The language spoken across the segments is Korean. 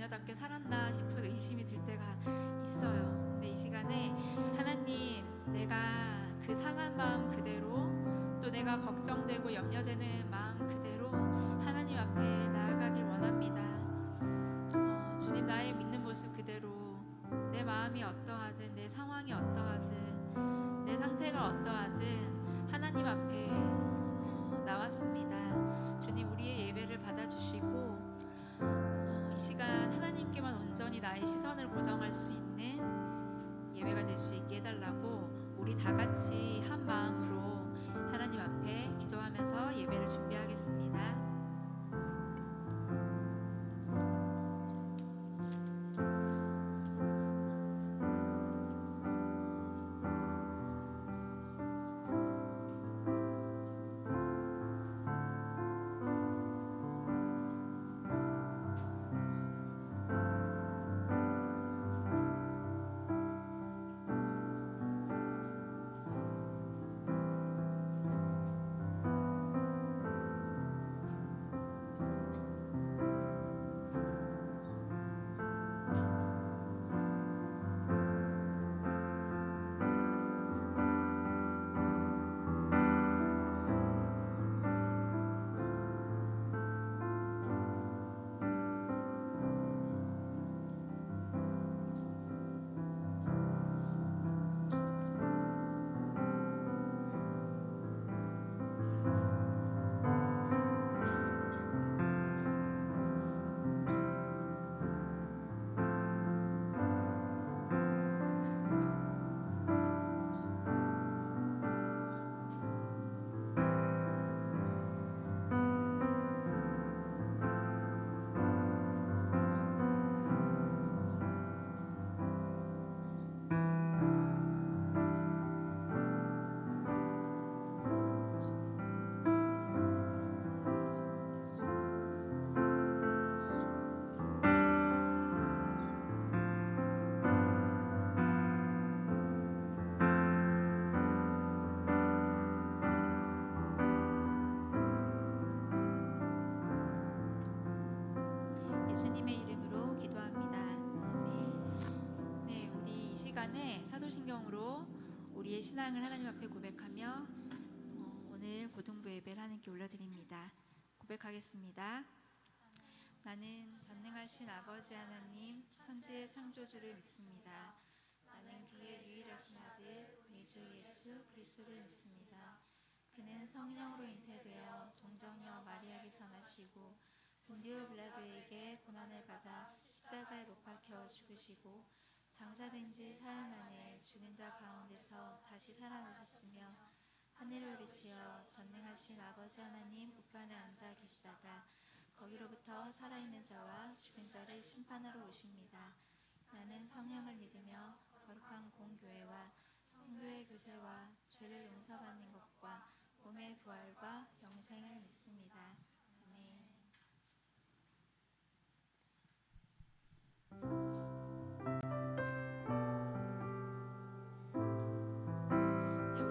자녀답게 살았나 싶은 의심이 들 때가 있어요. 근데 이 시간에 하나님, 내가 그 상한 마음 그대로, 또 내가 걱정되고 염려되는 마음 그대로 하나님 앞에 나아가길 원합니다. 주님, 나의 믿는 모습 그대로, 내 마음이 어떠하든, 내 상황이 어떠하든, 내 상태가 어떠하든 하나님 앞에 나왔습니다. 주님, 우리의 예배를 받아주시고 이 시간 하나님께만 온전히 나의 시선을 고정할 수 있는 예배가 될 수 있게 해달라고 우리 다 같이 한 마음으로 하나님 앞에 기도하면서 예배를 준비하겠습니다. 예수님의 이름으로 기도합니다. 아멘. 네, 우리 이 시간에 사도신경으로 우리의 신앙을 하나님 앞에 고백하며 오늘 고등부 예배를 하나님께 올려드립니다. 고백하겠습니다. 나는 전능하신 아버지 하나님, 천지의 창조주를 믿습니다. 나는 그의 유일하신 아들, 우리 주 예수 그리스도를 믿습니다. 그는 성령으로 잉태되어 동정녀 마리아에게서 나시고 본디오 빌라도에게 고난을 받아 십자가에 못 박혀 죽으시고 장사된 지 사흘 만에 죽은 자 가운데서 다시 살아나셨으며 하늘을 오르시어 전능하신 아버지 하나님 우편에 앉아 계시다가 거기로부터 살아있는 자와 죽은 자를 심판하러 오십니다. 나는 성령을 믿으며 거룩한 공교회와 성도의 교제와 죄를 용서받는 것과 몸의 부활과 영생을 믿습니다. 아멘.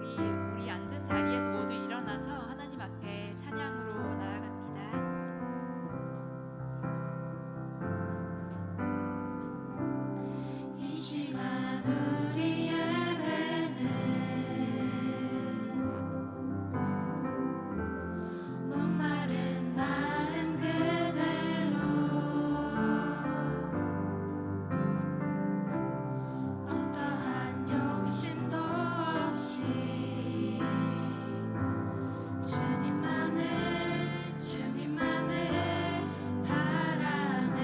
네, 우리 앉은 자리에서 모두 일어나서 하나님 앞에 찬양으로 나아갑니다. 이 시간 우리 예배는 목마른 마음 그대로 어떠한 욕심도 없이 주님만을 바라네.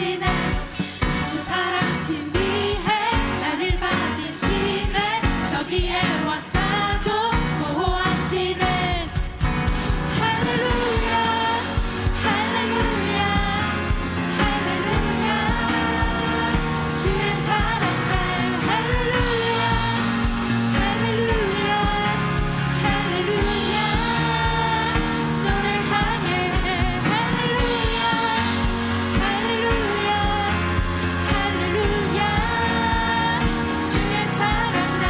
구하시네 주 사랑 신비해 나를 받으시네 저기에 와서도 보호하시네 할렐루야 할렐루야 할렐루야 주의 사랑 날 할렐루야 할렐루야 할렐루야 노래하게 해 할렐루야 할렐루야 할렐루야 주의 사랑 날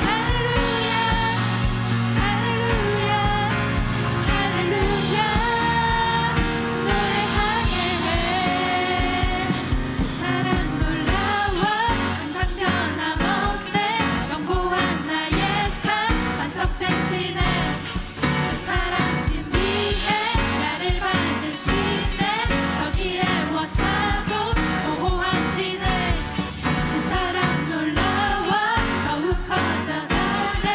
할렐루야 할렐루야 할렐루야 노래하게 해주 사랑 놀라워 항상 변함없네 영원한 나의 삶 반석 되시네 주 사랑 신비해 나를 받으시네 저기에 와서도 보호하시네 주 사랑 놀라워 더욱 커져가네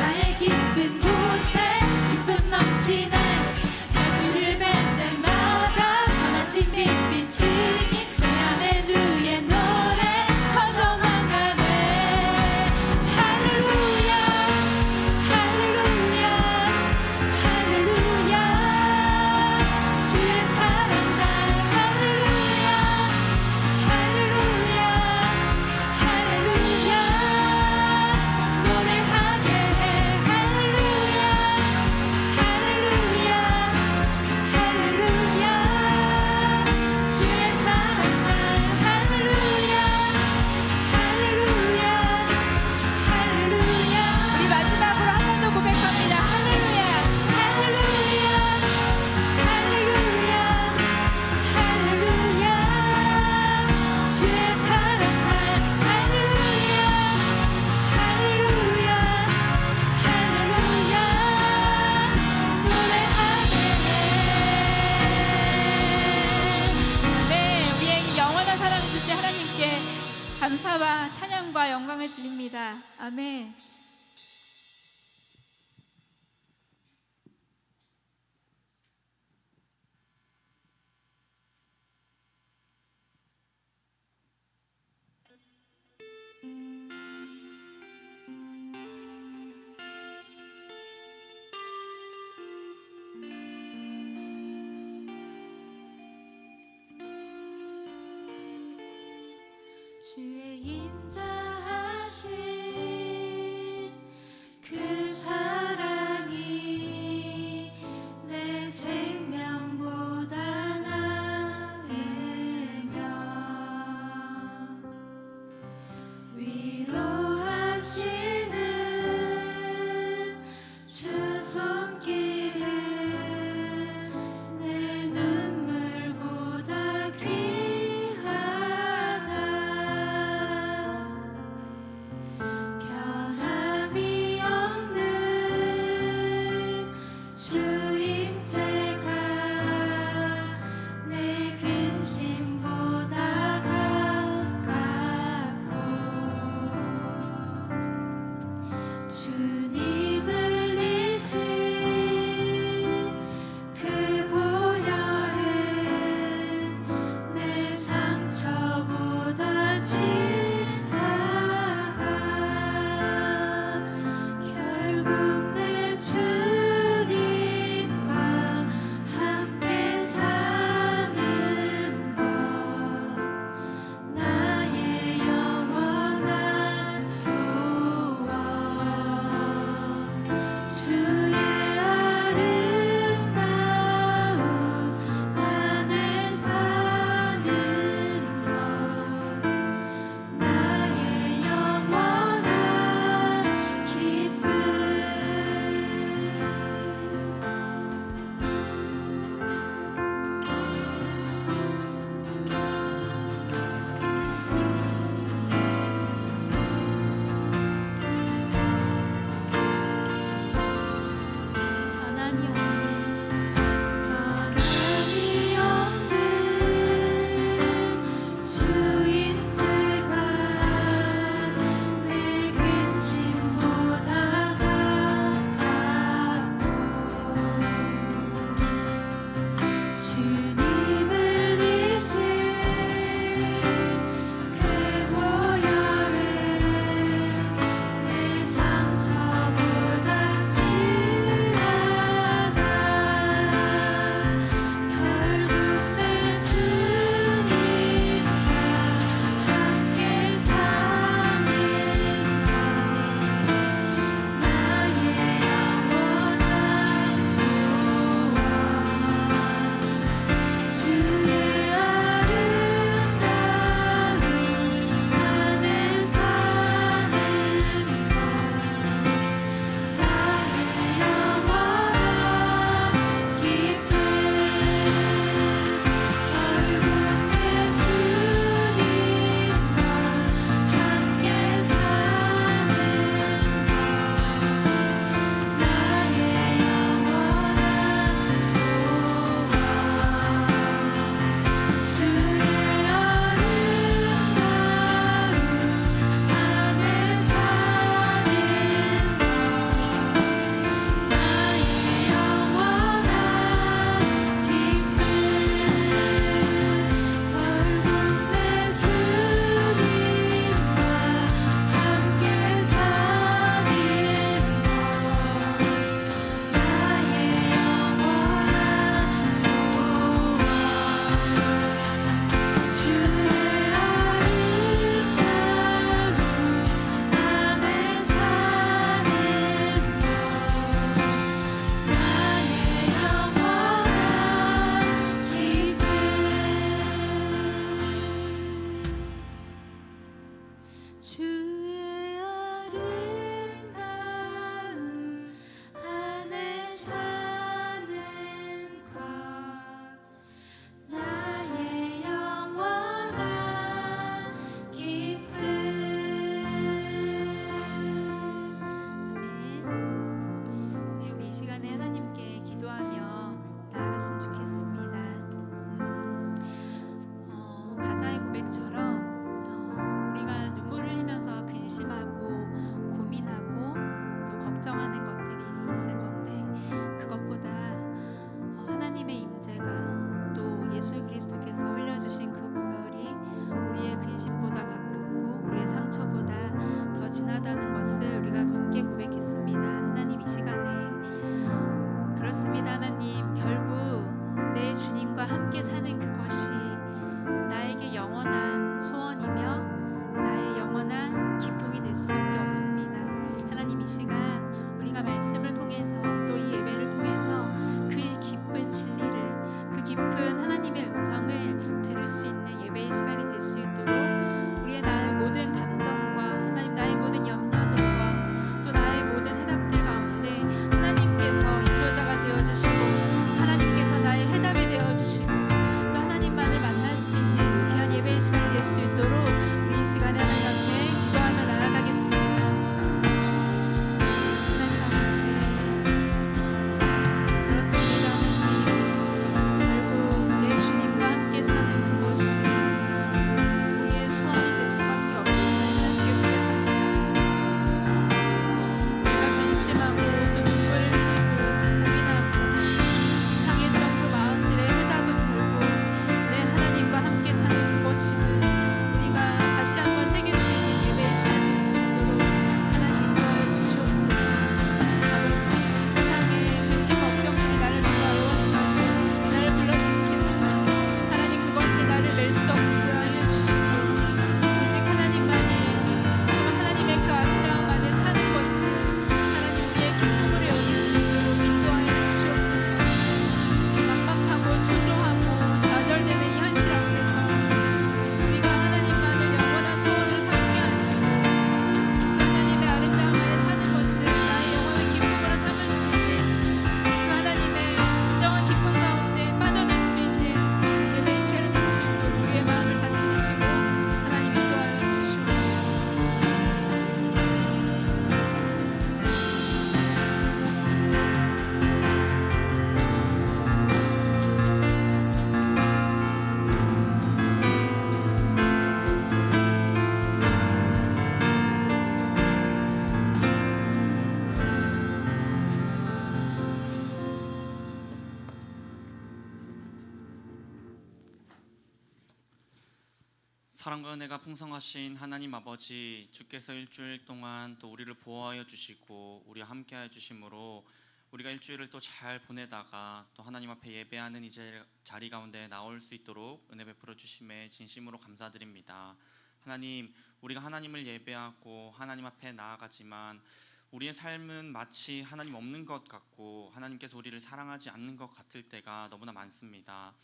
나의 깊은 곳에 기쁨 넘치네 내 주를 뵐 때마다 선하신 빛 비추니 내 안에 주의 노래 터져만 가네 할렐루야 할렐루야 할렐루야 주의 사랑 날 할렐루야 할렐루야 할렐루야 노래하게 해 할렐루야 할렐루야 할렐루야 주의 사랑 날 할렐루야 할렐루야 할렐루야 우리 마지막으로 한 번 더 고백합니다. 할렐루야. 할렐루야 할렐루야 할렐루야 주의 사랑 날 할렐루야 할렐루야 할렐루야 노래하게 네, 우리에게 영원한 사랑을 주신 하나님께 감사와 찬양과 영광을 드립니다. 아멘. 주의 인자하신 그 사랑이 내 생명보다 나으며 위로하시는 주 손길은 내 눈물보다 귀하다 수 있도록 우리 이 시간에 하나님 앞에 기도하며 나아가겠습니다. 하나님 아버지, 그렇습니다. 하나님, 결국 우리의 주님과 함께 사는 그것이 우리의 소원이 될 수밖에 없음을 하나님께 고백합니다. 내가 근심하고 또 눈물을 흘리고 고민하고 상했던 그 마음들의 해답은 결국 내 하나님과 함께 사는 그것임을 우리가 다시 한번 새길 수 있는 예배의 시간이 될 수 있도록 하나님 인도하여 주시옵소서. 아버지, 이 세상에 근심 걱정들이 나를 둘러싸고 나를 둘러지치지만 하나님 그것을 나를 맬 수 없게 하여 주시고 오직 하나님만이 정말 하나님의 그 아름다움 안에 사는 것을 하나님 우리의 기쁨으로 여길 수 있도록 인도하여 주시옵소서. 막막하고 초조하고 좌절되는 이 현실 앞에서 우리가 하나님만을 영원한 소원으로 삼게 하시고 그 하나님의 아름다움 안에 사는 것을 나의 영원한 기쁨으로 삼을 수 있는 그 하나님의 진정한 기쁨 가운데 빠져들 수 있는 예배의 시간이 될 수 있도록 우리의 마음을 다스리시고 하나님 인도하여 주시옵소서. 사랑과 은혜가 풍성하신 하나님 아버지, 주께서 일주일 동안 또 우리를 보호하여 주시고 우리와 함께하여 주심으로 우리가 일주일을 또 잘 보내다가 또 하나님 앞에 예배하는 이 자리 가운데 나올 수 있도록 은혜 베풀어 주심에 진심으로 감사드립니다. 하나님, 우리가 하나님을 예배하고 하나님 앞에 나아가지만 우리의 삶은 마치 하나님 없는 것 같고 하나님께서 우리를 사랑하지 않는 것 같을 때가 너무나 많습니다.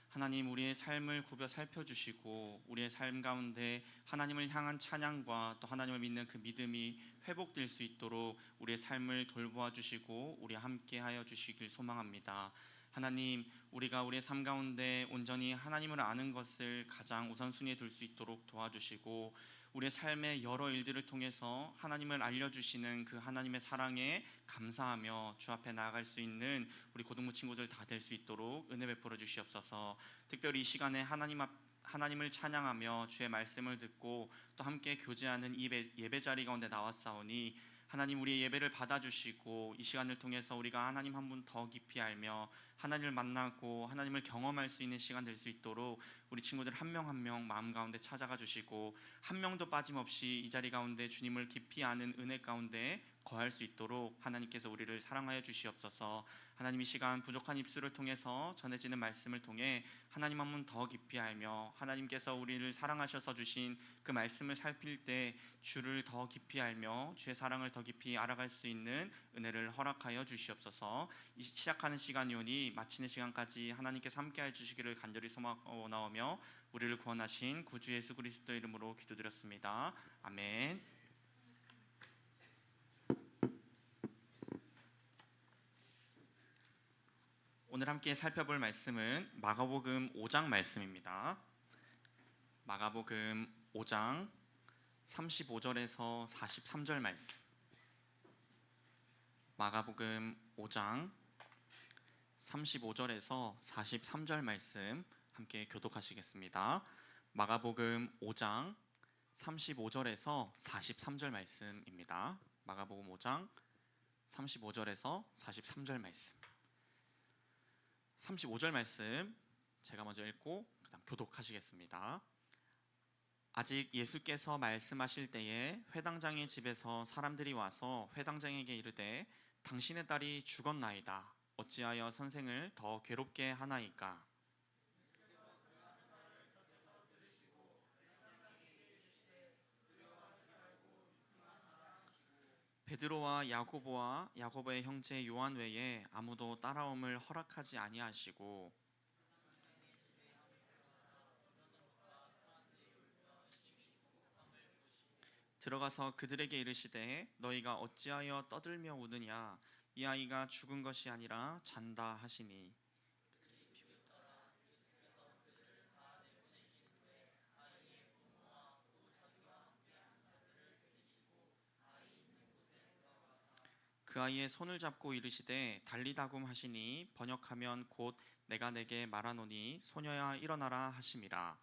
하나님, 우리의 삶을 굽어 살펴주시고 우리의 삶 가운데 하나님을 향한 찬양과 또 하나님을 믿는 그 믿음이 회복될 수 있도록 우리의 삶을 돌보아 주시고 우리 함께 하여 주시길 소망합니다. 하나님, 우리가 우리의 삶 가운데 온전히 하나님을 아는 것을 가장 우선순위에 둘 수 있도록 도와주시고 우리의 삶의 여러 일들을 통해서 하나님을 알려주시는 그 하나님의 사랑에 감사하며 주 앞에 나아갈 수 있는 우리 고등부 친구들 다 될 수 있도록 은혜 베풀어 주시옵소서. 특별히 이 시간에 하나님을 찬양하며 주의 말씀을 듣고 또 함께 교제하는 이 예배 자리 가운데 나왔사오니 하나님, 우리의 예배를 받아주시고 이 시간을 통해서 우리가 하나님 한 분 더 깊이 알며 하나님을 만나고 하나님을 경험할 수 있는 시간 될 수 있도록 우리 친구들 한 명 한 명 마음 가운데 찾아가 주시고 한 명도 빠짐없이 이 자리 가운데 주님을 깊이 아는 은혜 가운데 거할 수 있도록 하나님께서 우리를 사랑하여 주시옵소서. 하나님, 이 시간 부족한 입술을 통해서 전해지는 말씀을 통해 하나님 한 분 더 깊이 알며 하나님께서 우리를 사랑하셔서 주신 그 말씀을 살필 때 주를 더 깊이 알며 주의 사랑을 더 깊이 알아갈 수 있는 은혜를 허락하여 주시옵소서. 이 시작하는 시간이오니 마치는 시간까지 하나님께서 함께하여 주시기를 간절히 소망하오며 우리를 구원하신 구주 예수 그리스도 이름으로 기도드렸습니다. 아멘. 오늘 함께 살펴볼 말씀은 마가복음 5장 말씀입니다. 마가복음 5장 35절에서 43절 말씀. 마가복음 5장 35절에서 43절 말씀 함께 교독하시겠습니다. 마가복음 5장 35절에서 43절 말씀입니다. 마가복음 5장 35절에서 43절 말씀. 35절 말씀 제가 먼저 읽고 그다음 교독하시겠습니다. 아직 예수께서 말씀하실 때에 회당장의 집에서 사람들이 와서 회당장에게 이르되 당신의 딸이 죽었나이다. 어찌하여 선생을 더 괴롭게 하나이까? 베드로와 야고보와 야고보의 형제 요한 외에 아무도 따라옴을 허락하지 아니하시고 들어가서 그들에게 이르시되 너희가 어찌하여 떠들며 우느냐? 이 아이가 죽은 것이 아니라 잔다 하시니 그 아이의 손을 잡고 이르시되 달리다굼 하시니 번역하면 곧 내가 내게 말하노니 소녀야 일어나라 하심이라.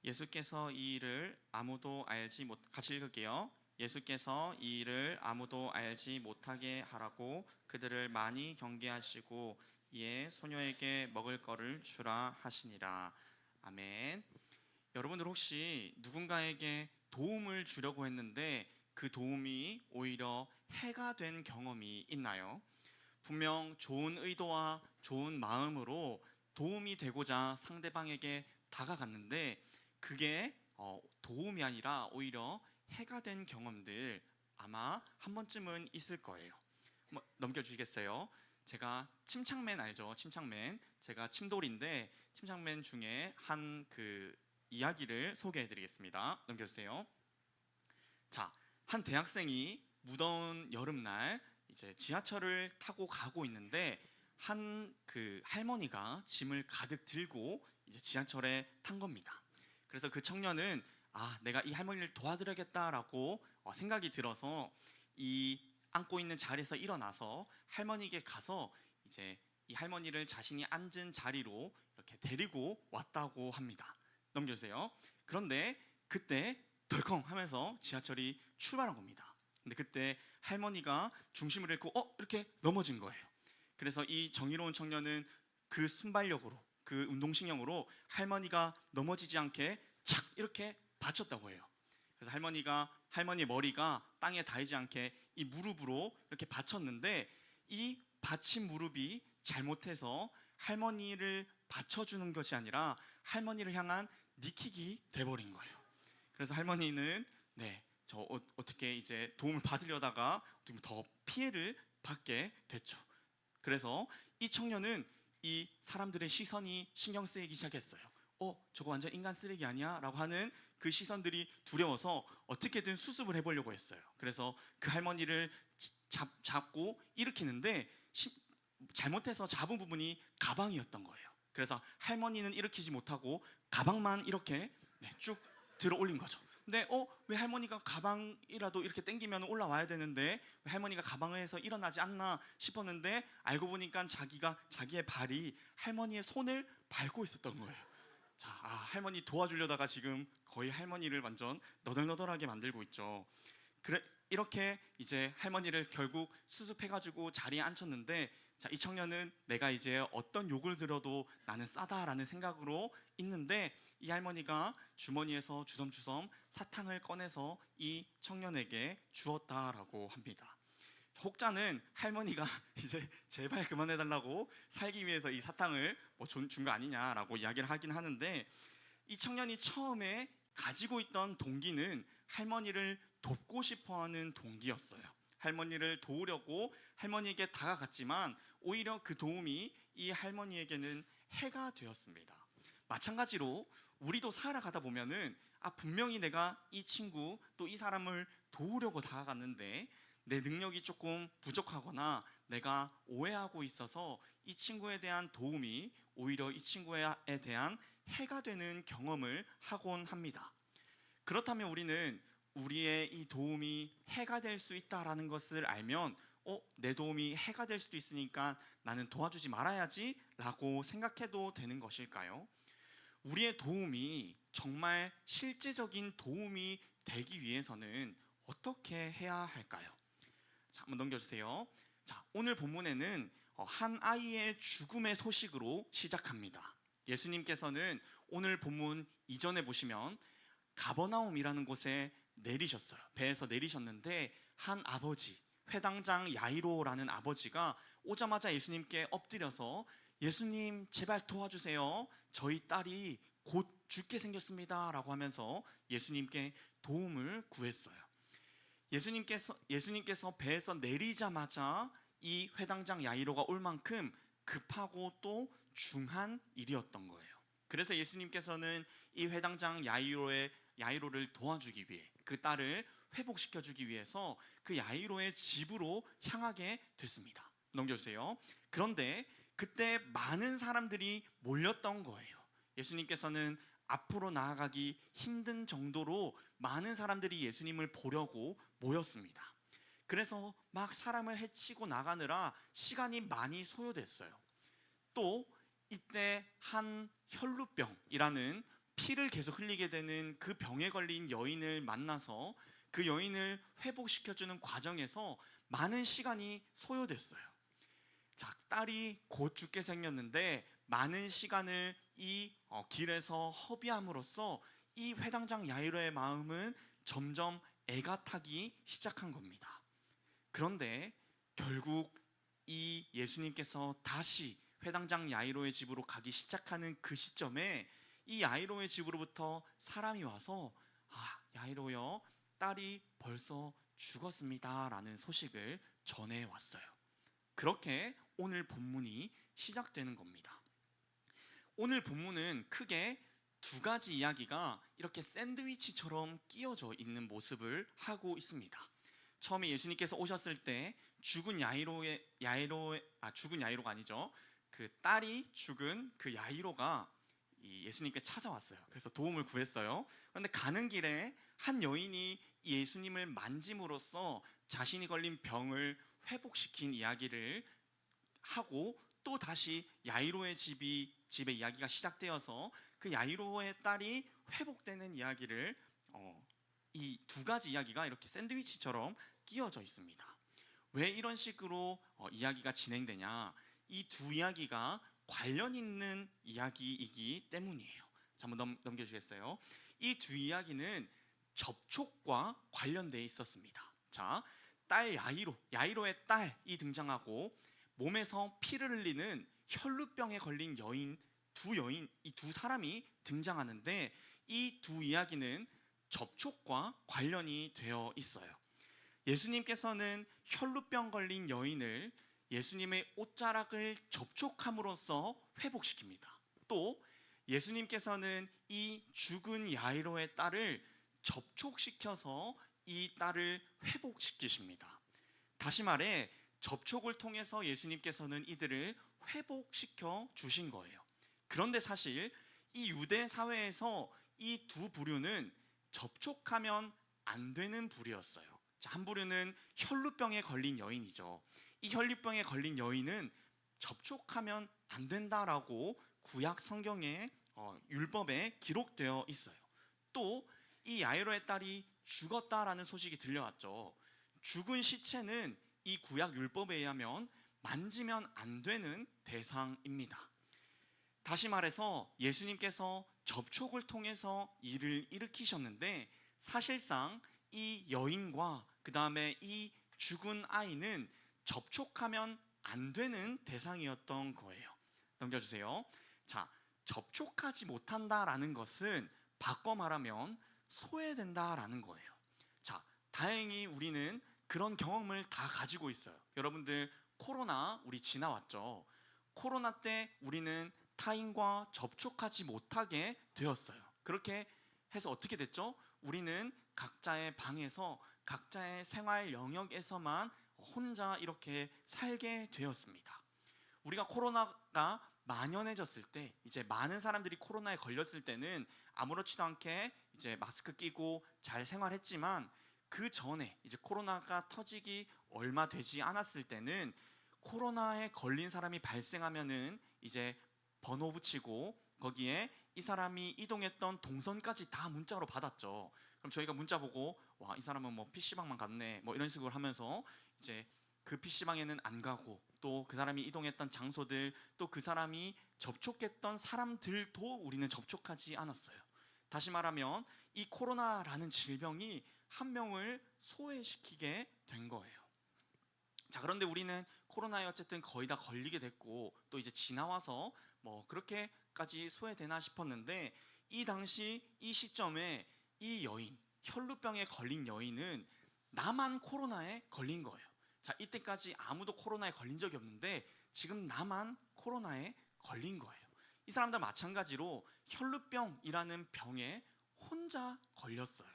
예수께서 이 일을 아무도 알지 못 같이 읽을게요. 예수께서 이 일을 아무도 알지 못하게 하라고 그들을 많이 경계하시고 이에 소녀에게 먹을 거를 주라 하시니라. 아멘. 여러분들 혹시 누군가에게 도움을 주려고 했는데 그 도움이 오히려 해가 된 경험이 있나요? 분명 좋은 의도와 좋은 마음으로 도움이 되고자 상대방에게 다가갔는데 그게 도움이 아니라 오히려 해가 된 경험들 아마 한 번쯤은 있을 거예요. 한번 넘겨주시겠어요? 제가 침착맨 알죠? 침착맨. 제가 침돌인데 침착맨 중에 한 그 이야기를 소개해드리겠습니다. 넘겨주세요. 자, 한 대학생이 무더운 여름날 이제 지하철을 타고 가고 있는데 한 그 할머니가 짐을 가득 들고 이제 지하철에 탄 겁니다. 그래서 그 청년은 내가 이 할머니를 도와드려야겠다라고 생각이 들어서 이 앉고 있는 자리에서 일어나서 할머니에게 가서 이제 이 할머니를 자신이 앉은 자리로 이렇게 데리고 왔다고 합니다. 넘겨주세요. 그런데 그때 덜컹 하면서 지하철이 출발한 겁니다. 근데 그때 할머니가 중심을 잃고 이렇게 넘어진 거예요. 그래서 이 정의로운 청년은 그 순발력으로 그 운동신경으로 할머니가 넘어지지 않게 착 이렇게 받쳤다고 해요. 그래서 할머니의 머리가 땅에 닿지 않게 이 무릎으로 이렇게 받쳤는데 이 받친 무릎이 잘못해서 할머니를 받쳐주는 것이 아니라 할머니를 향한 니킥이 돼버린 거예요. 그래서 할머니는 저 어떻게 이제 도움을 받으려다가 더 피해를 받게 됐죠. 그래서 이 청년은 이 사람들의 시선이 신경 쓰이기 시작했어요. 저거 완전 인간 쓰레기 아니야? 라고 하는 그 시선들이 두려워서 어떻게든 수습을 해보려고 했어요. 그래서 그 할머니를 잡고 일으키는데 잘못해서 잡은 부분이 가방이었던 거예요. 그래서 할머니는 일으키지 못하고 가방만 이렇게 쭉 들어 올린 거죠. 근데 왜 할머니가 가방이라도 이렇게 당기면 올라와야 되는데 왜 할머니가 가방에서 일어나지 않나 싶었는데 알고 보니까 자기의 발이 할머니의 손을 밟고 있었던 거예요. 자, 할머니 도와주려다가 지금 거의 할머니를 완전 너덜너덜하게 만들고 있죠. 이렇게 이제 할머니를 결국 수습해가지고 자리에 앉혔는데 이 청년은 내가 이제 어떤 욕을 들어도 나는 싸다라는 생각으로 있는데 이 할머니가 주머니에서 주섬주섬 사탕을 꺼내서 이 청년에게 주었다라고 합니다. 혹자는 할머니가 이제 제발 그만해달라고 살기 위해서 이 사탕을 준 거 아니냐라고 이야기를 하긴 하는데 이 청년이 처음에 가지고 있던 동기는 할머니를 돕고 싶어하는 동기였어요. 할머니를 도우려고 할머니에게 다가갔지만 오히려 그 도움이 이 할머니에게는 해가 되었습니다. 마찬가지로 우리도 살아가다 보면은 분명히 내가 이 친구 또 이 사람을 도우려고 다가갔는데 내 능력이 조금 부족하거나 내가 오해하고 있어서 이 친구에 대한 도움이 오히려 이 친구에 대한 해가 되는 경험을 하곤 합니다. 그렇다면 우리는 우리의 이 도움이 해가 될 수 있다라는 것을 알면 내 도움이 해가 될 수도 있으니까 나는 도와주지 말아야지 라고 생각해도 되는 것일까요? 우리의 도움이 정말 실제적인 도움이 되기 위해서는 어떻게 해야 할까요? 자, 한번 넘겨주세요. 자, 오늘 본문에는 한 아이의 죽음의 소식으로 시작합니다. 예수님께서는 오늘 본문 이전에 보시면 가버나움이라는 곳에 내리셨어요. 배에서 내리셨는데 한 아버지, 회당장 야이로라는 아버지가 오자마자 예수님께 엎드려서 예수님 제발 도와주세요. 저희 딸이 곧 죽게 생겼습니다 라고 하면서 예수님께 도움을 구했어요. 예수님께서 배에서 내리자마자 이 회당장 야이로가 올 만큼 급하고 또 중한 일이었던 거예요. 그래서 예수님께서는 이 회당장 야이로를 도와주기 위해 그 딸을 회복시켜주기 위해서 그 야이로의 집으로 향하게 됐습니다. 넘겨주세요. 그런데 그때 많은 사람들이 몰렸던 거예요. 예수님께서는 앞으로 나아가기 힘든 정도로 많은 사람들이 예수님을 보려고 모였습니다. 그래서 막 사람을 해치고 나가느라 시간이 많이 소요됐어요. 또 이때 한 혈루병이라는 피를 계속 흘리게 되는 그 병에 걸린 여인을 만나서 그 여인을 회복시켜주는 과정에서 많은 시간이 소요됐어요. 자, 딸이 곧 죽게 생겼는데 많은 시간을 이 길에서 허비함으로써 이 회당장 야이로의 마음은 점점 애가 타기 시작한 겁니다. 그런데 결국 이 예수님께서 다시 회당장 야이로의 집으로 가기 시작하는 그 시점에 이 야이로의 집으로부터 사람이 와서 야이로여, 딸이 벌써 죽었습니다 라는 소식을 전해왔어요. 그렇게 오늘 본문이 시작되는 겁니다. 오늘 본문은 크게 두 가지 이야기가 이렇게 샌드위치처럼 끼어져 있는 모습을 하고 있습니다. 처음에 예수님께서 오셨을 때 죽은 야이로가 아니죠. 그 딸이 죽은 그 야이로가 예수님께 찾아왔어요. 그래서 도움을 구했어요. 그런데 가는 길에 한 여인이 예수님을 만짐으로써 자신이 걸린 병을 회복시킨 이야기를 하고 또 다시 야이로의 집의 이야기가 시작되어서 그 야이로의 딸이 회복되는 이야기를 이 두 가지 이야기가 이렇게 샌드위치처럼 끼어져 있습니다. 왜 이런 식으로 이야기가 진행되냐? 이 두 이야기가 관련 있는 이야기이기 때문이에요. 자, 한번 넘겨주겠어요? 이 두 이야기는 접촉과 관련되어 있었습니다. 자, 딸 야이로의 딸이 등장하고 몸에서 피를 흘리는 혈루병에 걸린 이 두 사람이 등장하는데 이 두 이야기는 접촉과 관련이 되어 있어요. 예수님께서는 혈루병 걸린 여인을 예수님의 옷자락을 접촉함으로써 회복시킵니다. 또 예수님께서는 이 죽은 야이로의 딸을 접촉시켜서 이 딸을 회복시키십니다. 다시 말해 접촉을 통해서 예수님께서는 이들을 회복시켜 주신 거예요. 그런데 사실 이 유대 사회에서 이 두 부류는 접촉하면 안 되는 부류였어요. 한 부류는 혈루병에 걸린 여인이죠. 이 혈루병에 걸린 여인은 접촉하면 안 된다라고 구약 성경의 율법에 기록되어 있어요. 또 이 야이로의 딸이 죽었다라는 소식이 들려왔죠. 죽은 시체는 이 구약 율법에 의하면 만지면 안 되는 대상입니다. 다시 말해서 예수님께서 접촉을 통해서 일을 일으키셨는데 사실상 이 여인과 그 다음에 이 죽은 아이는 접촉하면 안 되는 대상이었던 거예요. 넘겨주세요. 자, 접촉하지 못한다라는 것은 바꿔 말하면 소외된다라는 거예요. 자, 다행히 우리는 그런 경험을 다 가지고 있어요. 여러분들 코로나 우리 지나왔죠. 코로나 때 우리는 타인과 접촉하지 못하게 되었어요. 그렇게 해서 어떻게 됐죠? 우리는 각자의 방에서 각자의 생활 영역에서만 혼자 이렇게 살게 되었습니다. 우리가 코로나가 만연해졌을 때, 이제 많은 사람들이 코로나에 걸렸을 때는 아무렇지도 않게 이제 마스크 끼고 잘 생활했지만 그 전에 이제 코로나가 터지기 얼마 되지 않았을 때는 코로나에 걸린 사람이 발생하면은 이제 번호 붙이고 거기에 이 사람이 이동했던 동선까지 다 문자로 받았죠. 그럼 저희가 문자 보고 와, 이 사람은 뭐 PC방만 갔네 뭐 이런 식으로 하면서 이제 그 PC방에는 안 가고 또 그 사람이 이동했던 장소들 또 그 사람이 접촉했던 사람들도 우리는 접촉하지 않았어요. 다시 말하면 이 코로나라는 질병이 한 명을 소외시키게 된 거예요. 자, 그런데 우리는 코로나에 어쨌든 거의 다 걸리게 됐고 또 이제 지나와서 뭐 그렇게까지 소외되나 싶었는데 이 당시 이 시점에 이 여인, 혈루병에 걸린 여인은 나만 코로나에 걸린 거예요. 자, 이때까지 아무도 코로나에 걸린 적이 없는데 지금 나만 코로나에 걸린 거예요. 이 사람들 마찬가지로 혈루병이라는 병에 혼자 걸렸어요.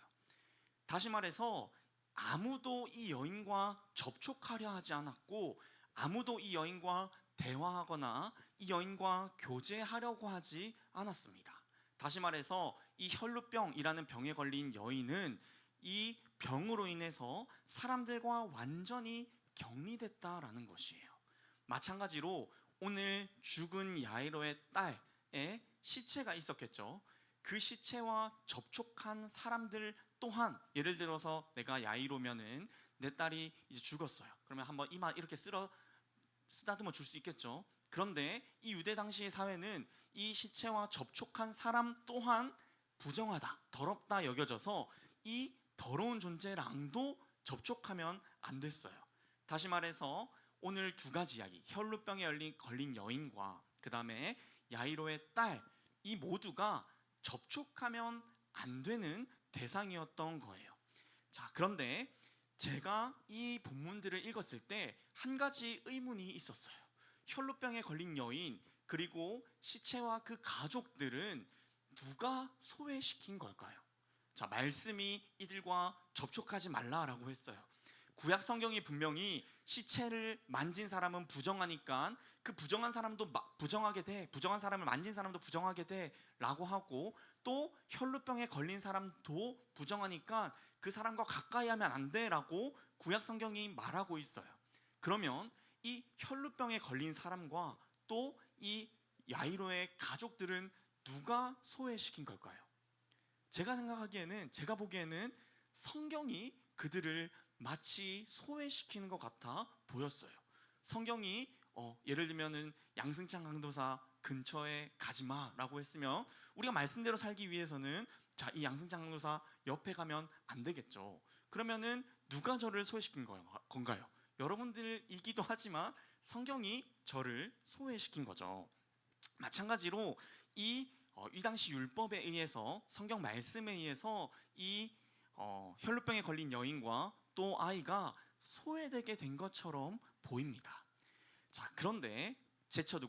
다시 말해서 아무도 이 여인과 접촉하려 하지 않았고 아무도 이 여인과 대화하거나 이 여인과 교제하려고 하지 않았습니다. 다시 말해서 이 혈루병이라는 병에 걸린 여인은 이 병으로 인해서 사람들과 완전히 격리됐다라는 것이에요. 마찬가지로 오늘 죽은 야이로의 딸의 시체가 있었겠죠. 그 시체와 접촉한 사람들 또한, 예를 들어서 내가 야이로면은 내 딸이 이제 죽었어요. 그러면 한번 이마 이렇게 쓰다듬어 줄 수 있겠죠. 그런데 이 유대 당시의 사회는 이 시체와 접촉한 사람 또한 부정하다, 더럽다 여겨져서 이 더러운 존재랑도 접촉하면 안 됐어요. 다시 말해서 오늘 두 가지 이야기, 혈루병에 걸린 여인과 그 다음에 야이로의 딸, 이 모두가 접촉하면 안 되는 대상이었던 거예요. 자, 그런데 제가 이 본문들을 읽었을 때 한 가지 의문이 있었어요. 혈루병에 걸린 여인 그리고 시체와 그 가족들은 누가 소외시킨 걸까요? 자, 말씀이 이들과 접촉하지 말라라고 했어요. 구약 성경이 분명히 시체를 만진 사람은 부정하니까 그 부정한 사람도 부정하게 돼, 부정한 사람을 만진 사람도 부정하게 돼라고 하고, 또 혈루병에 걸린 사람도 부정하니까 그 사람과 가까이 하면 안 돼라고 구약 성경이 말하고 있어요. 그러면 이 혈루병에 걸린 사람과 또 이 야이로의 가족들은 누가 소외시킨 걸까요? 제가 보기에는 성경이 그들을 마치 소외시키는 것 같아 보였어요. 성경이 예를 들면은 양승찬 강도사 근처에 가지 마라고 했으면 우리가 말씀대로 살기 위해서는 자, 이 양승찬 강도사 옆에 가면 안 되겠죠. 그러면은 누가 저를 소외시킨 건가요? 여러분들이기도 하지만 성경이 저를 소외시킨 거죠. 마찬가지로 이 당시 율법에 의해서, 성경 말씀에 의해서 이 혈루병에 걸린 여인과 또 아이가 소외되게 된 것처럼 보입니다. 자, 그런데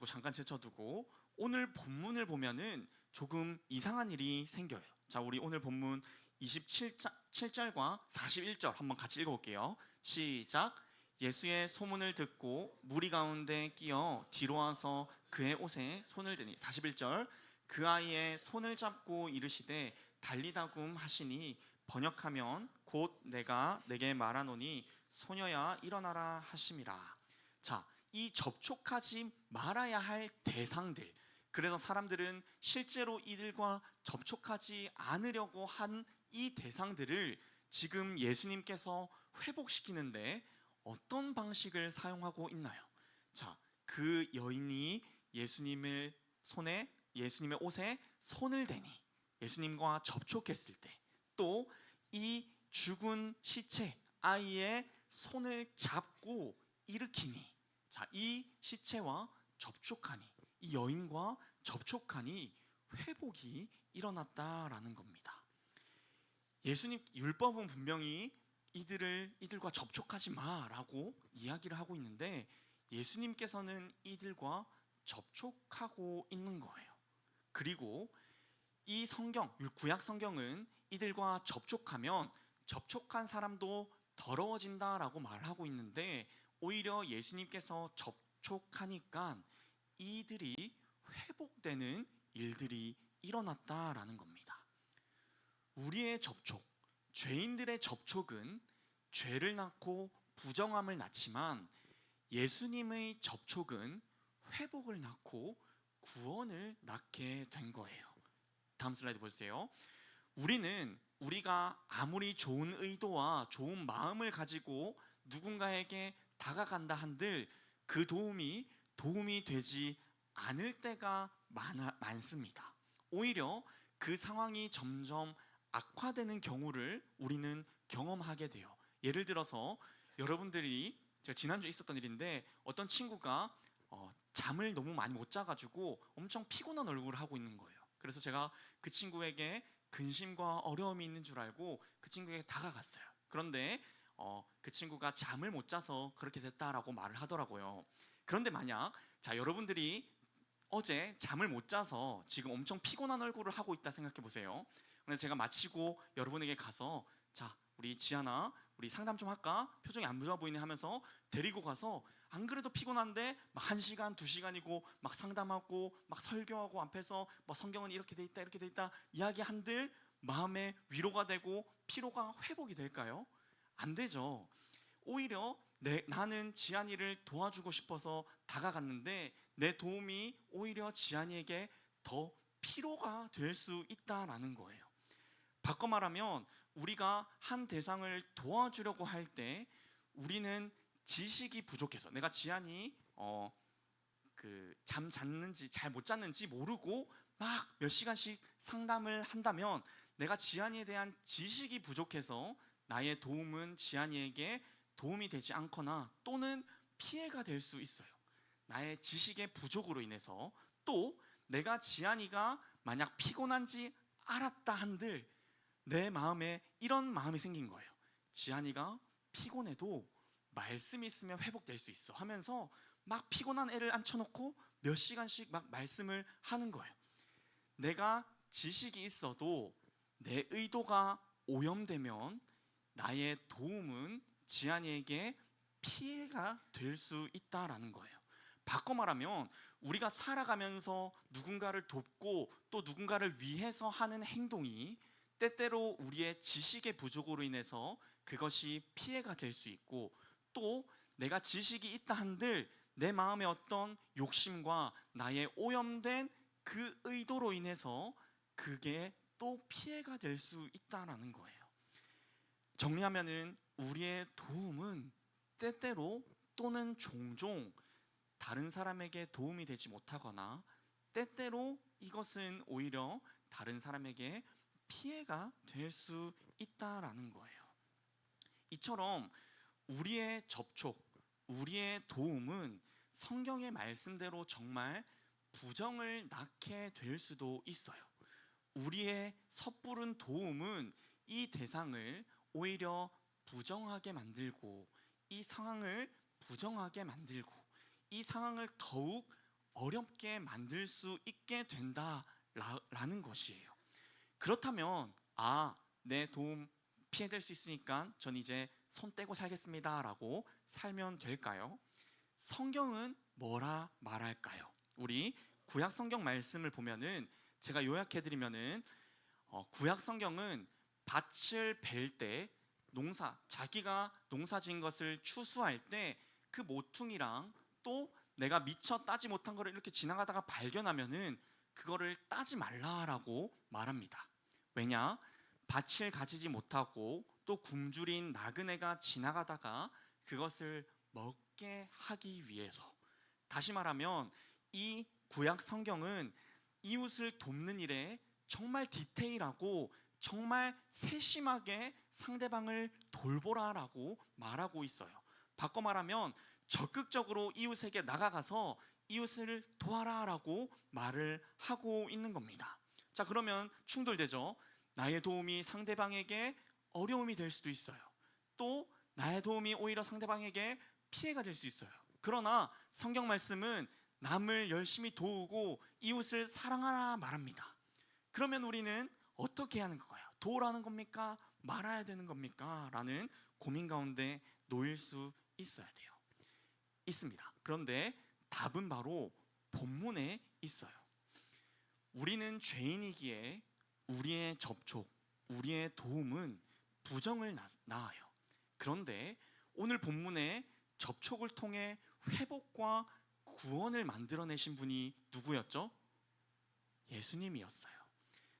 잠깐 제쳐두고 오늘 본문을 보면은 조금 이상한 일이 생겨요. 자, 우리 오늘 본문 27절과 41절 한번 같이 읽어볼게요. 시작. 예수의 소문을 듣고 무리 가운데 끼어 뒤로 와서 그의 옷에 손을 대니, 41절, 그 아이의 손을 잡고 이르시되 달리다굼 하시니 번역하면 곧 내가 내게 말하노니 소녀야 일어나라 하심이라. 자, 이 접촉하지 말아야 할 대상들, 그래서 사람들은 실제로 이들과 접촉하지 않으려고 한 이 대상들을 지금 예수님께서 회복시키는데 어떤 방식을 사용하고 있나요? 자, 그 여인이 예수님의 옷에 손을 대니, 예수님과 접촉했을 때, 또 이 죽은 시체 아이의 손을 잡고 일으키니, 자, 이 시체와 접촉하니, 이 여인과 접촉하니 회복이 일어났다라는 겁니다. 예수님 율법은 분명히 이들과 접촉하지 마라고 이야기를 하고 있는데 예수님께서는 이들과 접촉하고 있는 거예요. 그리고 이 구약 성경은 이들과 접촉하면 접촉한 사람도 더러워진다라고 말하고 있는데 오히려 예수님께서 접촉하니까 이들이 회복되는 일들이 일어났다라는 겁니다. 우리의 접촉, 죄인들의 접촉은 죄를 낳고 부정함을 낳지만 예수님의 접촉은 회복을 낳고 구원을 낳게 된 거예요. 다음 슬라이드 보세요. 우리가 아무리 좋은 의도와 좋은 마음을 가지고 누군가에게 다가간다 한들 그 도움이 되지 않을 때가 많습니다. 오히려 그 상황이 점점 악화되는 경우를 우리는 경험하게 돼요. 예를 들어서 여러분들이, 제가 지난주에 있었던 일인데 어떤 친구가 잠을 너무 많이 못 자가지고 엄청 피곤한 얼굴을 하고 있는 거예요. 그래서 제가 그 친구에게 근심과 어려움이 있는 줄 알고 그 친구에게 다가갔어요. 그런데 그 친구가 잠을 못 자서 그렇게 됐다라고 말을 하더라고요. 그런데 만약 여러분들이 어제 잠을 못 자서 지금 엄청 피곤한 얼굴을 하고 있다 생각해 보세요. 그래서 제가 마치고 여러분에게 가서 자, 우리 지아나 우리 상담 좀 할까? 표정이 안 좋아 보이네 하면서 데리고 가서 안 그래도 피곤한데 막 1시간, 2시간이고 막 상담하고 막 설교하고 앞에서 뭐 성경은 이렇게 돼 있다 이렇게 돼 있다 이야기한들 마음에 위로가 되고 피로가 회복이 될까요? 안 되죠. 오히려 나는 지안이를 도와주고 싶어서 다가갔는데 내 도움이 오히려 지안이에게 더 피로가 될 수 있다라는 거예요. 바꿔 말하면 우리가 한 대상을 도와주려고 할 때 우리는 지식이 부족해서 내가 지안이 잠 잤는지 잘 못 잤는지 모르고 막 몇 시간씩 상담을 한다면 내가 지안이에 대한 지식이 부족해서 나의 도움은 지안이에게 도움이 되지 않거나 또는 피해가 될 수 있어요. 나의 지식의 부족으로 인해서. 또 내가 지안이가 만약 피곤한지 알았다 한들 내 마음에 이런 마음이 생긴 거예요. 지안이가 피곤해도 말씀이 있으면 회복될 수 있어 하면서 막 피곤한 애를 앉혀놓고 몇 시간씩 막 말씀을 하는 거예요. 내가 지식이 있어도 내 의도가 오염되면 나의 도움은 지안이에게 피해가 될 수 있다라는 거예요. 바꿔 말하면 우리가 살아가면서 누군가를 돕고 또 누군가를 위해서 하는 행동이 때때로 우리의 지식의 부족으로 인해서 그것이 피해가 될 수 있고, 또 내가 지식이 있다 한들 내 마음의 어떤 욕심과 나의 오염된 그 의도로 인해서 그게 또 피해가 될 수 있다라는 거예요. 정리하면은 우리의 도움은 때때로 또는 종종 다른 사람에게 도움이 되지 못하거나 때때로 이것은 오히려 다른 사람에게 피해가 될 수 있다라는 거예요. 이처럼 우리의 접촉, 우리의 도움은 성경의 말씀대로 정말 부정을 낳게 될 수도 있어요. 우리의 섣부른 도움은 이 대상을 오히려 부정하게 만들고 이 상황을 부정하게 만들고 이 상황을 더욱 어렵게 만들 수 있게 된다라는 것이에요. 그렇다면 내 도움 피해될 수 있으니까 전 이제 손 떼고 살겠습니다 라고 살면 될까요? 성경은 뭐라 말할까요? 우리 구약 성경 말씀을 보면은 제가 요약해드리면은 구약 성경은 밭을 벨 때 자기가 농사 지은 것을 추수할 때 그 모퉁이랑 또 내가 미처 따지 못한 거를 이렇게 지나가다가 발견하면은 그거를 따지 말라라고 말합니다. 왜냐? 밭을 가지지 못하고 또 굶주린 나그네가 지나가다가 그것을 먹게 하기 위해서. 다시 말하면 이 구약 성경은 이웃을 돕는 일에 정말 디테일하고 정말 세심하게 상대방을 돌보라라고 말하고 있어요. 바꿔 말하면 적극적으로 이웃에게 나가가서 이웃을 도와라라고 말을 하고 있는 겁니다. 자, 그러면 충돌되죠. 나의 도움이 상대방에게 어려움이 될 수도 있어요. 또 나의 도움이 오히려 상대방에게 피해가 될 수 있어요. 그러나 성경 말씀은 남을 열심히 도우고 이웃을 사랑하라 말합니다. 그러면 우리는 어떻게 하는 거예요? 도우라는 겁니까? 말아야 되는 겁니까? 라는 고민 가운데 놓일 수 있어야 돼요. 있습니다. 그런데 답은 바로 본문에 있어요. 우리는 죄인이기에 우리의 접촉, 우리의 도움은 부정을 낳아요. 그런데 오늘 본문에 접촉을 통해 회복과 구원을 만들어내신 분이 누구였죠? 예수님이었어요.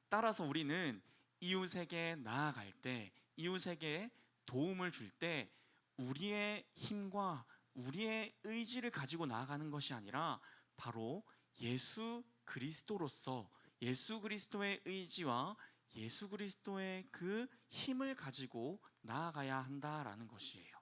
따라서 우리는 이웃에게 나아갈 때, 이웃에게 도움을 줄 때 우리의 힘과 우리의 의지를 가지고 나아가는 것이 아니라 바로 예수 그리스도로서 예수 그리스도의 의지와 예수 그리스도의 그 힘을 가지고 나아가야 한다라는 것이에요.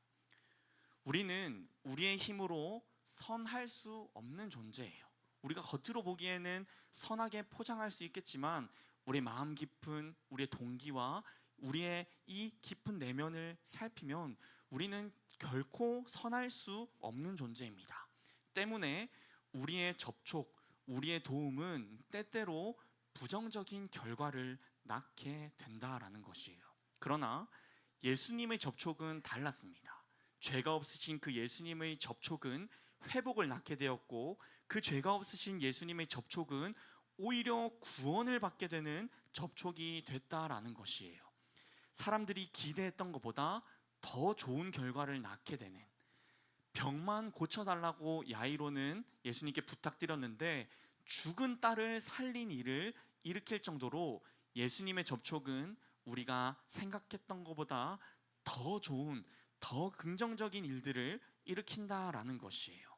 우리는 우리의 힘으로 선할 수 없는 존재예요. 우리가 겉으로 보기에는 선하게 포장할 수 있겠지만 우리의 마음 깊은 우리의 동기와 우리의 이 깊은 내면을 살피면 우리는 결코 선할 수 없는 존재입니다. 때문에 우리의 접촉, 우리의 도움은 때때로 부정적인 결과를 낳게 된다라는 것이에요. 그러나 예수님의 접촉은 달랐습니다. 죄가 없으신 그 예수님의 접촉은 회복을 낳게 되었고, 그 죄가 없으신 예수님의 접촉은 오히려 구원을 받게 되는 접촉이 됐다라는 것이에요. 사람들이 기대했던 것보다 더 좋은 결과를 낳게 되는, 병만 고쳐달라고 야이로는 예수님께 부탁드렸는데 죽은 딸을 살린 일을 일으킬 정도로 예수님의 접촉은 우리가 생각했던 것보다 더 좋은, 더 긍정적인 일들을 일으킨다라는 것이에요.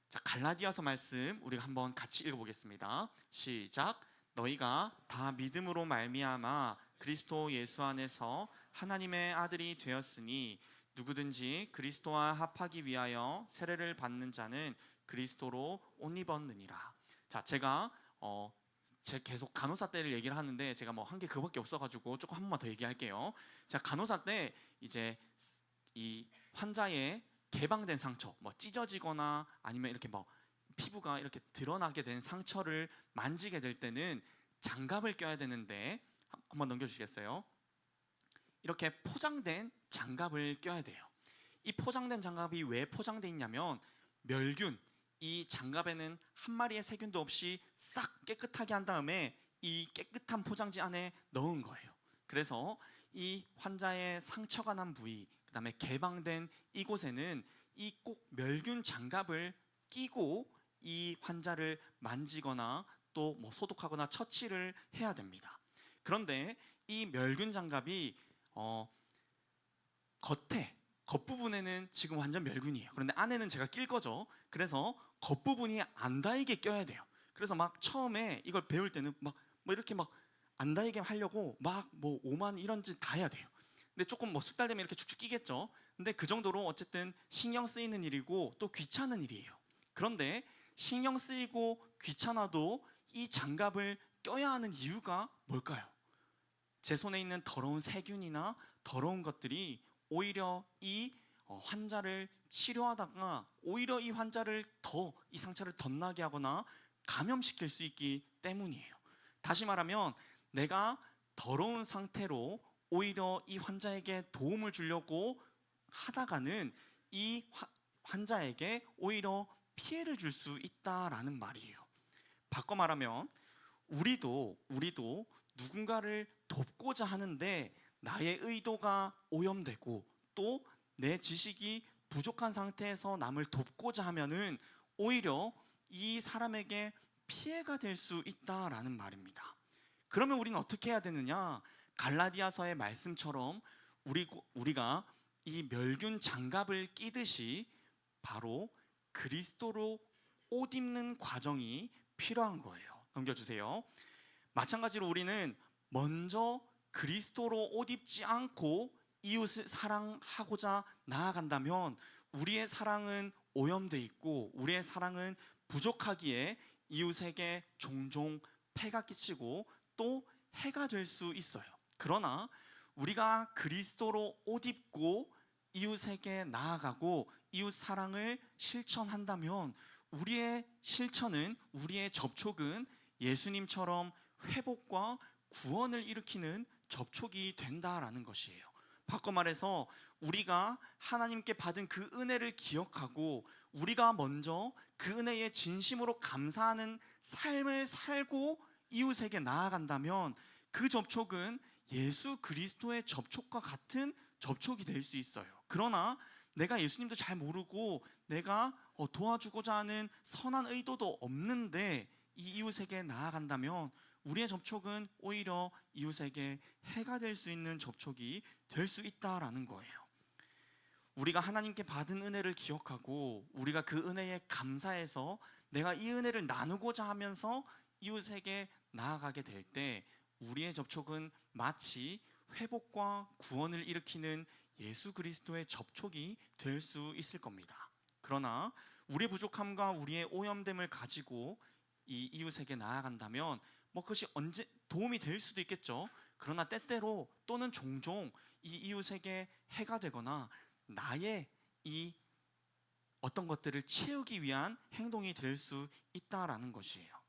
자, 갈라디아서 말씀 우리가 한번 같이 읽어보겠습니다. 시작. 너희가 다 믿음으로 말미암아 그리스도 예수 안에서 하나님의 아들이 되었으니 누구든지 그리스도와 합하기 위하여 세례를 받는 자는 그리스도로 옷 입었느니라. 자, 제가 계속 간호사 때를 얘기를 하는데 제가 뭐 한 게 그거밖에 없어가지고 조금 한 번만 더 얘기할게요. 자, 간호사 때 이제 이 환자의 개방된 상처, 뭐 찢어지거나 아니면 이렇게 뭐 피부가 이렇게 드러나게 된 상처를 만지게 될 때는 장갑을 껴야 되는데, 한번 넘겨주시겠어요? 이렇게 포장된 장갑을 껴야 돼요. 이 포장된 장갑이 왜 포장되어 있냐면 멸균, 이 장갑에는 한 마리의 세균도 없이 싹 깨끗하게 한 다음에 이 깨끗한 포장지 안에 넣은 거예요. 그래서 이 환자의 상처가 난 부위, 그 다음에 개방된 이곳에는 이 꼭 멸균 장갑을 끼고 이 환자를 만지거나 또 뭐 소독하거나 처치를 해야 됩니다. 그런데 이 멸균 장갑이 겉부분에는 지금 완전 멸균이에요. 그런데 안에는 제가 낄 거죠. 그래서 겉부분이 안 닿이게 껴야 돼요. 그래서 막 처음에 이걸 배울 때는 막 뭐 이렇게 막 안 닿이게 하려고 막 뭐 오만 이런 짓 다 해야 돼요. 근데 조금 뭐 숙달되면 이렇게 축축 끼겠죠. 근데 그 정도로 어쨌든 신경 쓰이는 일이고 또 귀찮은 일이에요. 그런데 신경 쓰이고 귀찮아도 이 장갑을 껴야 하는 이유가 뭘까요? 제 손에 있는 더러운 세균이나 더러운 것들이 오히려 이 환자를 치료하다가 오히려 이 환자를 더, 이 상처를 덧나게 하거나 감염시킬 수 있기 때문이에요. 다시 말하면 내가 더러운 상태로 오히려 이 환자에게 도움을 주려고 하다가는 이 환자에게 오히려 피해를 줄 수 있다라는 말이에요. 바꿔 말하면 우리도 누군가를 돕고자 하는데 나의 의도가 오염되고 또 내 지식이 부족한 상태에서 남을 돕고자 하면은 오히려 이 사람에게 피해가 될 수 있다라는 말입니다. 그러면 우리는 어떻게 해야 되느냐? 갈라디아서의 말씀처럼 우리가 이 멸균 장갑을 끼듯이 바로 그리스도로 옷 입는 과정이 필요한 거예요. 넘겨주세요. 마찬가지로 우리는 먼저 그리스도로 옷 입지 않고 이웃을 사랑하고자 나아간다면 우리의 사랑은 오염돼 있고 우리의 사랑은 부족하기에 이웃에게 종종 폐가 끼치고 또 해가 될 수 있어요. 그러나 우리가 그리스도로 옷 입고 이웃에게 나아가고 이웃 사랑을 실천한다면 우리의 실천은, 우리의 접촉은 예수님처럼 회복과 구원을 일으키는 접촉이 된다라는 것이에요. 바꿔 말해서 우리가 하나님께 받은 그 은혜를 기억하고 우리가 먼저 그 은혜에 진심으로 감사하는 삶을 살고 이웃에게 나아간다면 그 접촉은 예수 그리스도의 접촉과 같은 접촉이 될 수 있어요. 그러나 내가 예수님도 잘 모르고 내가 도와주고자 하는 선한 의도도 없는데 이 이웃에게 나아간다면 우리의 접촉은 오히려 이웃에게 해가 될 수 있는 접촉이 될 수 있다라는 거예요. 우리가 하나님께 받은 은혜를 기억하고 우리가 그 은혜에 감사해서 내가 이 은혜를 나누고자 하면서 이웃에게 나아가게 될 때 우리의 접촉은 마치 회복과 구원을 일으키는 예수 그리스도의 접촉이 될 수 있을 겁니다. 그러나 우리의 부족함과 우리의 오염됨을 가지고 이 이웃에게 나아간다면 뭐 그것이 언제 도움이 될 수도 있겠죠. 그러나 때때로 또는 종종 이 이웃에게 해가 되거나 나의 이 어떤 것들을 채우기 위한 행동이 될 수 있다라는 것이에요.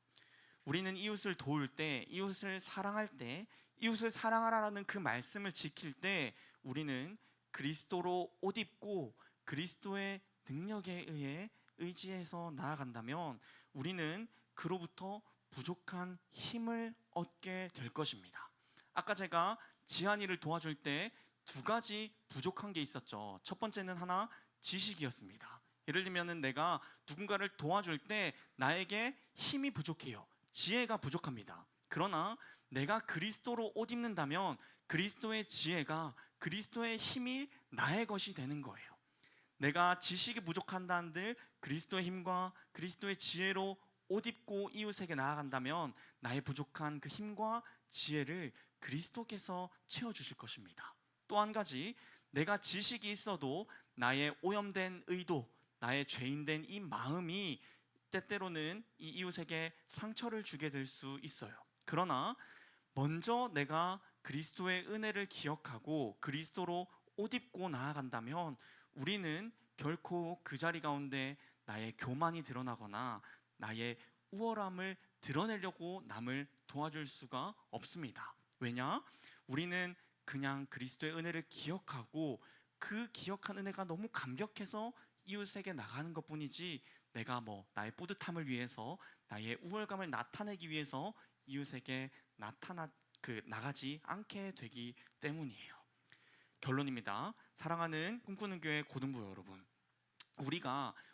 우리는 이웃을 도울 때, 이웃을 사랑할 때, 이웃을 사랑하라는 그 말씀을 지킬 때 우리는 그리스도로 옷 입고 그리스도의 능력에 의해 의지해서 나아간다면 우리는 그로부터 부족한 힘을 얻게 될 것입니다. 아까 제가 지한이를 도와줄 때 두 가지 부족한 게 있었죠. 첫 번째는 하나, 지식이었습니다. 예를 들면 내가 누군가를 도와줄 때 나에게 힘이 부족해요. 지혜가 부족합니다. 그러나 내가 그리스도로 옷 입는다면 그리스도의 지혜가, 그리스도의 힘이 나의 것이 되는 거예요. 내가 지식이 부족한다는들 그리스도의 힘과 그리스도의 지혜로 옷 입고 이웃에게 나아간다면 나의 부족한 그 힘과 지혜를 그리스도께서 채워주실 것입니다. 또 한 가지, 내가 지식이 있어도 나의 오염된 의도, 나의 죄인된 이 마음이 때때로는 이 이웃에게 상처를 주게 될 수 있어요. 그러나 먼저 내가 그리스도의 은혜를 기억하고 그리스도로 옷 입고 나아간다면 우리는 결코 그 자리 가운데 나의 교만이 드러나거나 나의 우월함을 드러내려고 남을 도와줄 수가 없습니다. 왜냐? 우리는 그냥 그리스도의 은혜를 기억하고 그 기억한 은혜가 너무 감격해서 이웃에게 나가는 것뿐이지 내가 나의 뿌듯함을 위해서, 나의 우월감을 나타내기 위해서 이웃에게 나가지 않게 되기 때문이에요. 결론입니다. 사랑하는 꿈꾸는 교회 고등부 여러분,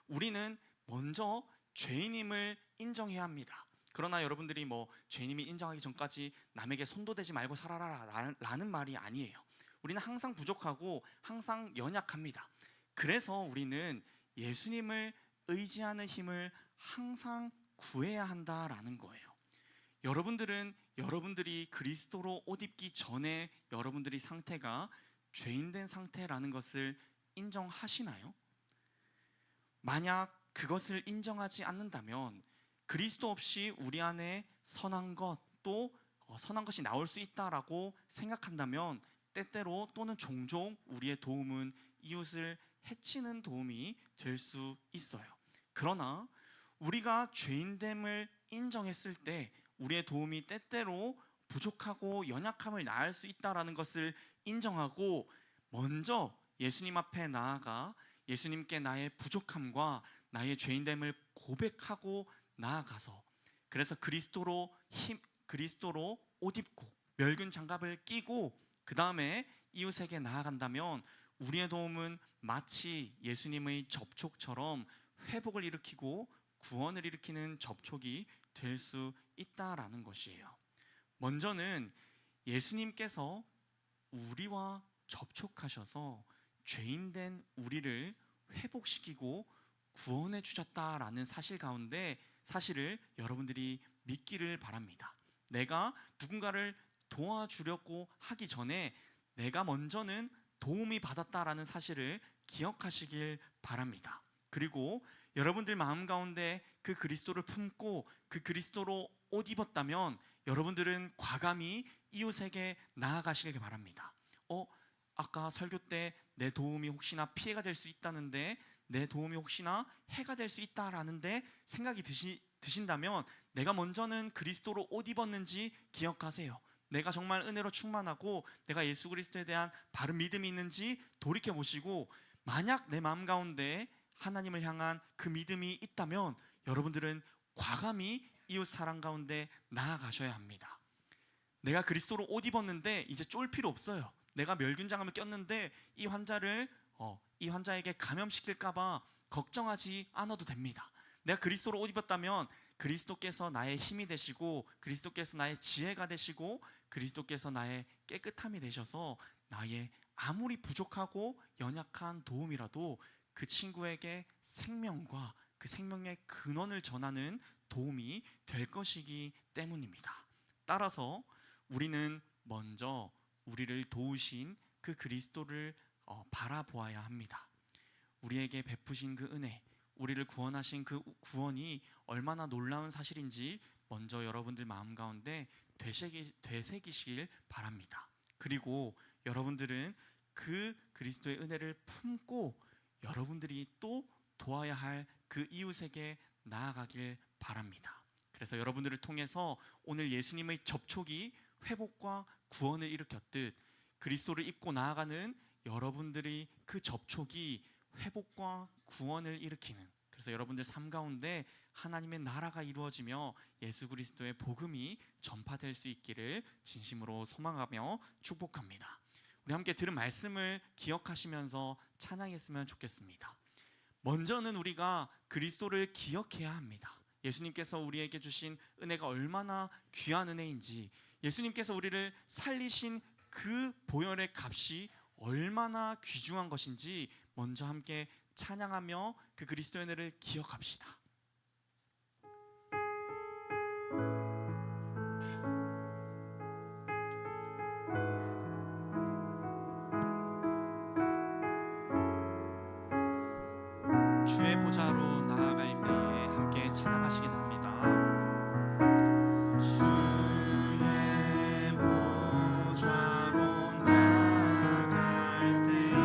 우리는 먼저 죄인임을 인정해야 합니다. 그러나 여러분들이 죄인임을 인정하기 전까지 남에게 손도 대지 말고 살아라 라는 말이 아니에요. 우리는 항상 부족하고 항상 연약합니다. 그래서 우리는 예수님을 의지하는 힘을 항상 구해야 한다라는 거예요. 여러분들이 그리스도로 옷 입기 전에 여러분들이 상태가 죄인된 상태라는 것을 인정하시나요? 만약 그것을 인정하지 않는다면 그리스도 없이 우리 안에 선한 것이 나올 수 있다라고 생각한다면 때때로 또는 종종 우리의 도움은 이웃을 해치는 도움이 될 수 있어요. 그러나 우리가 죄인됨을 인정했을 때 우리의 도움이 때때로 부족하고 연약함을 낳을 수 있다는 것을 인정하고 먼저 예수님 앞에 나아가 예수님께 나의 부족함과 나의 죄인됨을 고백하고 나아가서, 그래서 그리스도로 옷 입고 멸균 장갑을 끼고 그 다음에 이웃에게 나아간다면 우리의 도움은 마치 예수님의 접촉처럼 회복을 일으키고 구원을 일으키는 접촉이 될 수 있다라는 것이에요. 먼저는 예수님께서 우리와 접촉하셔서 죄인된 우리를 회복시키고 구원해 주셨다라는 사실을 여러분들이 믿기를 바랍니다. 내가 누군가를 도와주려고 하기 전에 내가 먼저는 도움이 받았다라는 사실을 기억하시길 바랍니다. 그리고 여러분들 마음 가운데 그 그리스도를 품고 그 그리스도로 옷 입었다면 여러분들은 과감히 이웃에게 나아가시길 바랍니다. 아까 설교 때 내 도움이 혹시나 피해가 될 수 있다는데, 내 도움이 혹시나 해가 될 수 있다라는데 생각이 드신다면 내가 먼저는 그리스도로 옷 입었는지 기억하세요. 내가 정말 은혜로 충만하고 내가 예수 그리스도에 대한 바른 믿음이 있는지 돌이켜보시고, 만약 내 마음 가운데 하나님을 향한 그 믿음이 있다면 여러분들은 과감히 이웃 사랑 가운데 나아가셔야 합니다. 내가 그리스도로 옷 입었는데 이제 쫄 필요 없어요. 내가 멸균장갑을 꼈는데 이 환자에게 감염시킬까봐 걱정하지 않아도 됩니다. 내가 그리스도로 옷 입었다면 그리스도께서 나의 힘이 되시고 그리스도께서 나의 지혜가 되시고 그리스도께서 나의 깨끗함이 되셔서 나의 아무리 부족하고 연약한 도움이라도 그 친구에게 생명과 그 생명의 근원을 전하는 도움이 될 것이기 때문입니다. 따라서 우리는 먼저 우리를 도우신 그 그리스도를 바라보아야 합니다. 우리에게 베푸신 그 은혜, 우리를 구원하신 그 구원이 얼마나 놀라운 사실인지 먼저 여러분들 마음 가운데 되새기시길 바랍니다. 그리고 여러분들은 그 그리스도의 은혜를 품고 여러분들이 또 도와야 할 그 이웃에게 나아가길 바랍니다. 그래서 여러분들을 통해서 오늘 예수님의 접촉이 회복과 구원을 일으켰듯 그리스도를 입고 나아가는 여러분들이 그 접촉이 회복과 구원을 일으키는, 그래서 여러분들 삶 가운데 하나님의 나라가 이루어지며 예수 그리스도의 복음이 전파될 수 있기를 진심으로 소망하며 축복합니다. 우리 함께 들은 말씀을 기억하시면서 찬양했으면 좋겠습니다. 먼저는 우리가 그리스도를 기억해야 합니다. 예수님께서 우리에게 주신 은혜가 얼마나 귀한 은혜인지, 예수님께서 우리를 살리신 그 보혈의 값이 얼마나 귀중한 것인지 먼저 함께 찬양하며 그 그리스도의 은혜를 기억합시다. 주의 보좌로 나아갈 때에 함께 찬양하시겠습니다. 주의 보좌로 나아갈 때에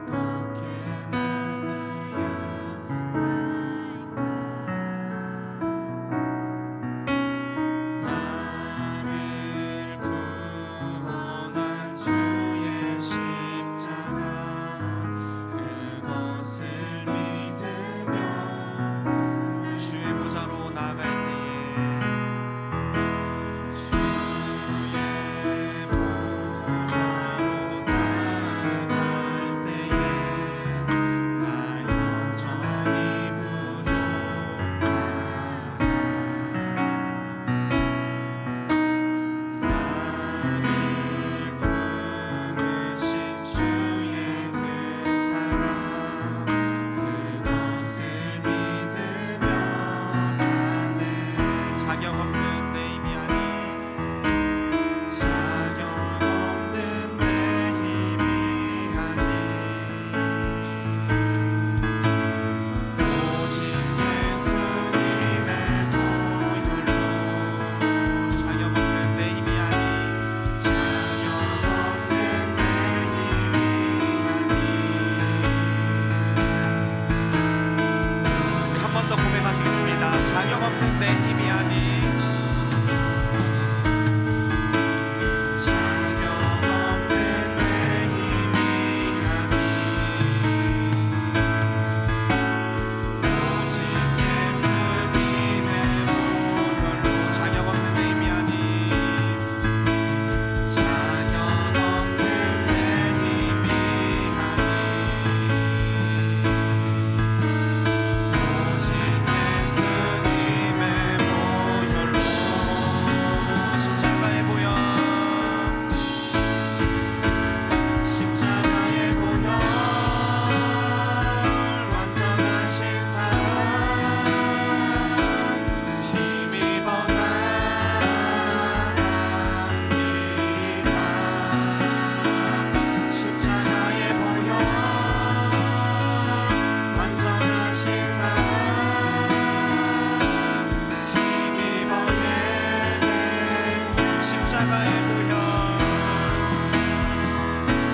어떻게 나가야 나를 구원한 주의 십자가, 그것을 믿으며 주의 보좌로 나아갈 때에, 주의 보좌로 나아갈 때에 나 여전히 부족하다. 나를 품으신 주의 그 사랑, 그것을 믿으며 가네. 자격 없는 내 힘이 아닌, 자격 없는 내 힘이 아닌, 오직 예수님의 보혈로, 자격 없는 내 힘이 아닌, 자격 없는 내 힘이 아닌. 한 번 더 고백하시겠습니다. 자격 없는 내 힘이 아닌, 자격 없는 내 힘이 아닌, 오직 예수님의 보혈로, 자격 없는 내 힘이 아닌, 자격 없는 내 힘이 아닌, 오직 예수님의 보혈로, 십자가의 보혈, 십자가의 보혈, 완전하신 사랑, 힘입어 나갑니다. 십자가의 보혈, 완전하신 사랑, 힘입어 예배. 십자가의 보혈,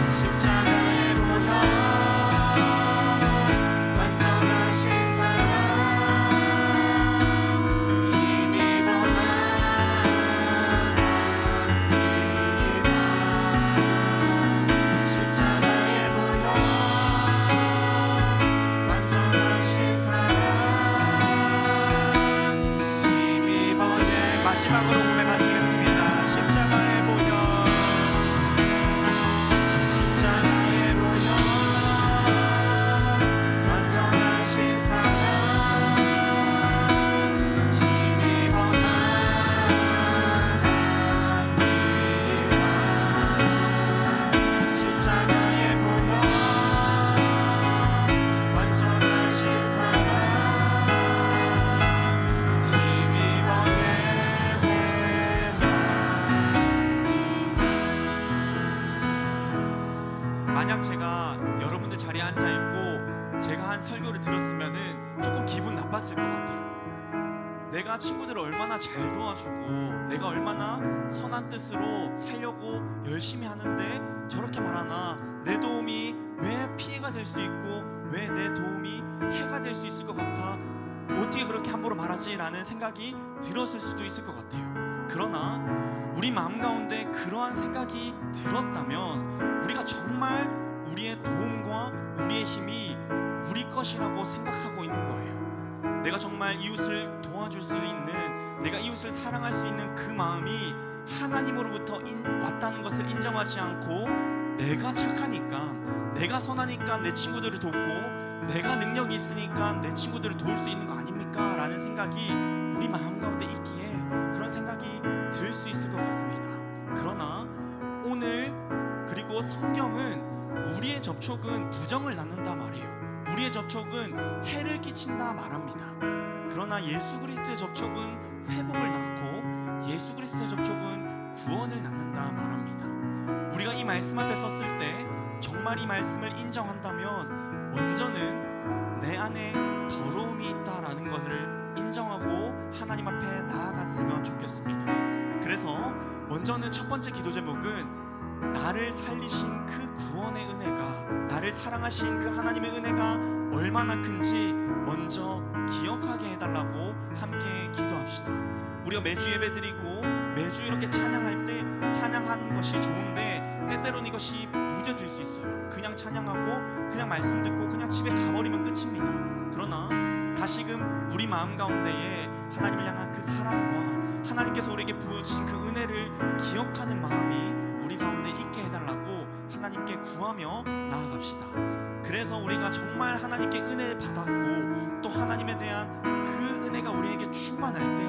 십자가의 보혈, 완전하신 사랑, 힘입어 나갑니다. 십자가의 보혈, 완전하신 사랑, 힘입어 예. 마지막으로 고백하시겠습니다. 십자가의 보혈, 십자가의 보혈, 완전하신 사랑, 힘입어 나갑니다. 십자가의 보혈, 완전하신 사랑, 힘입어 예배하리. 만약 제가 여러분들 자리에 앉아 있고 제가 한 설교를 들었으면은 조금 기분 나빴을 것 같아요. 내가 친구들을 얼마나 잘 도와주고 내가 얼마나 선한 뜻으로 살려고 열심히 하는데 저렇게 말하나, 내 도움이 왜 피해가 될 수 있고 왜 내 도움이 해가 될 수 있을 것 같아, 어떻게 그렇게 함부로 말하지? 라는 생각이 들었을 수도 있을 것 같아요. 그러나 우리 마음 가운데 그러한 생각이 들었다면 우리가 정말 우리의 도움과 우리의 힘이 우리 것이라고 생각하고 있는 거예요. 내가 정말 이웃을 도와줄 수 있는, 내가 이웃을 사랑할 수 있는 그 마음이 하나님으로부터 왔다는 것을 인정하지 않고, 내가 착하니까, 내가 선하니까 내 친구들을 돕고, 내가 능력이 있으니까 내 친구들을 도울 수 있는 거 아닙니까? 라는 생각이 우리 마음 가운데 있기에 그런 생각이 들 수 있을 것 같습니다. 그러나 오늘 그리고 성경은 우리의 접촉은 부정을 낳는다 말이에요. 우리의 접촉은 해를 끼친다 말합니다. 그러나 예수 그리스도의 접촉은 회복을 낳고, 예수 그리스도의 접촉은 구원을 낳는다 말합니다. 우리가 이 말씀 앞에 섰을 때 정말 이 말씀을 인정한다면 먼저는 내 안에 더러움이 있다라는 것을 인정하고 하나님 앞에 나아갔으면 좋겠습니다. 그래서 먼저는 첫 번째 기도 제목은 나를 살리신 그 구원의 은혜가, 나를 사랑하신 그 하나님의 은혜가 얼마나 큰지 먼저 기억하게 해달라고 함께 기도합시다. 우리가 매주 예배드리고 매주 이렇게 찬양할 때 찬양하는 것이 좋은데 때때로는 이것이 무뎌질 수 있어요. 그냥 찬양하고 그냥 말씀 듣고 그냥 집에 가버리면 끝입니다. 그러나 다시금 우리 마음 가운데에 하나님을 향한 그 사랑과 하나님께서 우리에게 부어주신 그 은혜를 기억하는 마음이 우리 가운데 있게 해달라고 하나님께 구하며 나아갑시다. 그래서 우리가 정말 하나님께 은혜를 받았고 또 하나님에 대한 그 은혜가 우리에게 충만할 때,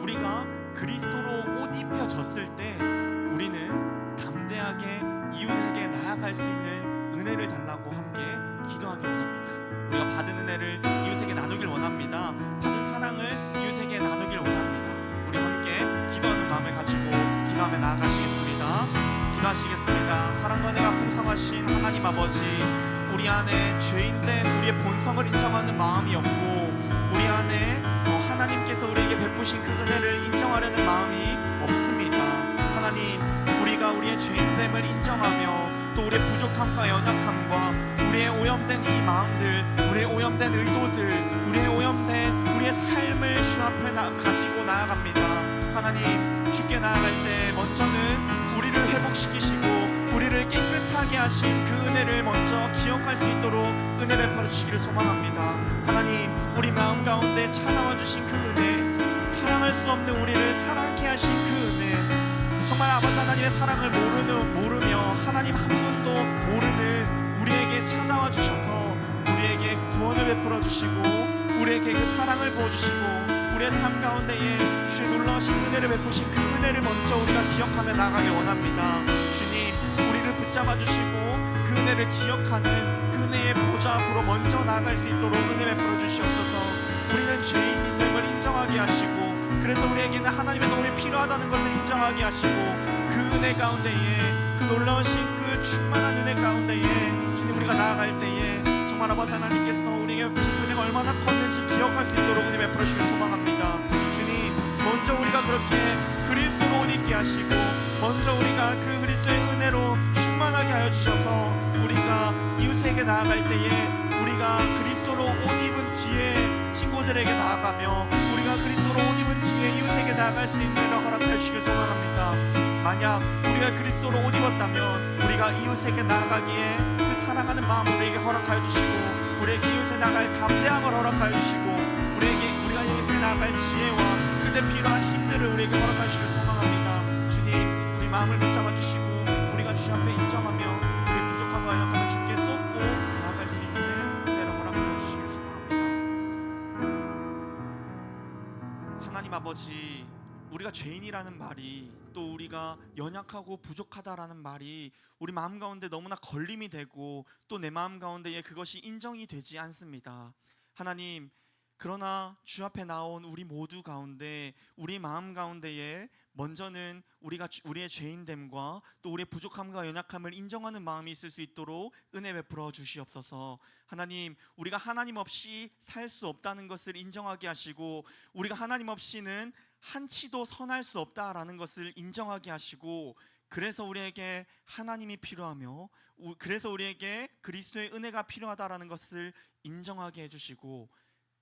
우리가 그리스도로 옷 입혀졌을 때 우리는 담대하게 이웃에게 나아갈 수 있는 은혜를 달라고 함께 기도하길 원합니다. 우리가 받은 은혜를 이웃에게 나누길 원합니다. 받은 사랑을 이웃에게 나누길 원합니다. 우리 함께 기도하는 마음을 가지고 기도하며 나아가시겠습니다. 기도하시겠습니다. 사랑과 은혜가 풍성하신 하나님 아버지, 우리 안에 죄인된 우리의 본성을 인정하는 마음이 없고, 우리 안에 하나님께서 우리에게 베푸신 그 은혜를 인정하려는 마음이 없습니다. 하나님, 우리가 우리의 죄인됨을 인정하며 또 우리의 부족함과 연약함과 우리의 오염된 이 마음들, 우리의 오염된 의도들, 우리의 오염된 우리의 삶을 주 앞에 가지고 나아갑니다. 하나님, 주께 나아갈 때 먼저는 우리를 회복시키시고 우리를 깨끗하게 하신 그 은혜를 먼저 기억할 수 있도록 은혜 베풀어 주시기를 소망합니다. 하나님, 우리 마음 가운데 찾아와 주신 그 은혜, 사랑할 수 없는 우리를 사랑케 하신 그 은혜, 정말 아버지 하나님의 사랑을 모르며 하나님 한 분도 모르는 우리에게 찾아와 주셔서 우리에게 구원을 베풀어 주시고 우리에게 그 사랑을 부어주시고 우리의 삶 가운데에 주의 놀라우신 은혜를 베푸신 그 은혜를 먼저 우리가 기억하며 나아가길 원합니다. 주님, 우리를 붙잡아 주시고 그 은혜를 기억하는 그 은혜의 보좌 앞으로 먼저 나아갈 수 있도록 은혜 베풀어 주시옵소서. 우리는 죄인임을 인정하게 하시고, 그래서 우리에게는 하나님의 도움이 필요하다는 것을 인정하게 하시고, 그 은혜 가운데에, 그 놀라우신 그 충만한 은혜 가운데에 주님, 우리가 나아갈 때에 정말 아버지 하나님께서 우리에게 은혜가 얼마나 컸는지 기억할 수 있도록 은혜 베풀어 주시길 소망합니다. 주님, 먼저 우리가 그렇게 그리스도로 옷 입게 하시고 먼저 우리가 그 그리스도의 은혜로 충만하게 하여 주셔서 우리가 이웃에게 나아갈 때에 우리가 그리스도로 옷 입은 뒤에 친구들에게 나아가며 우리가 그리스도로 옷 입은 뒤에 이웃에게 나아갈 수 있는 은혜를 허락하여 주시길 소망합니다. 만약 우리가 그리스도로 옷 입었다면 우리가 이웃에게 나아가기에 그 사랑하는 마음을 우리에게 허락하여 주시고 우리에게 이웃에 나아갈 담대함을 허락하여 주시고 우리가 이웃에 나아갈 지혜와 그때 필요한 힘들을 우리에게 허락하여 주시길 소망합니다. 주님, 우리 마음을 붙잡아 주시고 우리가 주 앞에 인정하며 우리의 부족함과 연약함을 주께 쏟고 나아갈 수 있는 은혜를 허락하여 주시길 소망합니다. 하나님 아버지, 우리가 죄인이라는 말이, 또 우리가 연약하고 부족하다라는 말이 우리 마음 가운데 너무나 걸림이 되고 또 내 마음 가운데에 그것이 인정이 되지 않습니다. 하나님, 그러나 주 앞에 나온 우리 모두 가운데 우리 마음 가운데에 먼저는 우리의 죄인됨과 또 우리의 부족함과 연약함을 인정하는 마음이 있을 수 있도록 은혜 베풀어 주시옵소서. 하나님, 우리가 하나님 없이 살 수 없다는 것을 인정하게 하시고 우리가 하나님 없이는 한치도 선할 수 없다라는 것을 인정하게 하시고, 그래서 우리에게 하나님이 필요하며 그래서 우리에게 그리스도의 은혜가 필요하다라는 것을 인정하게 해주시고,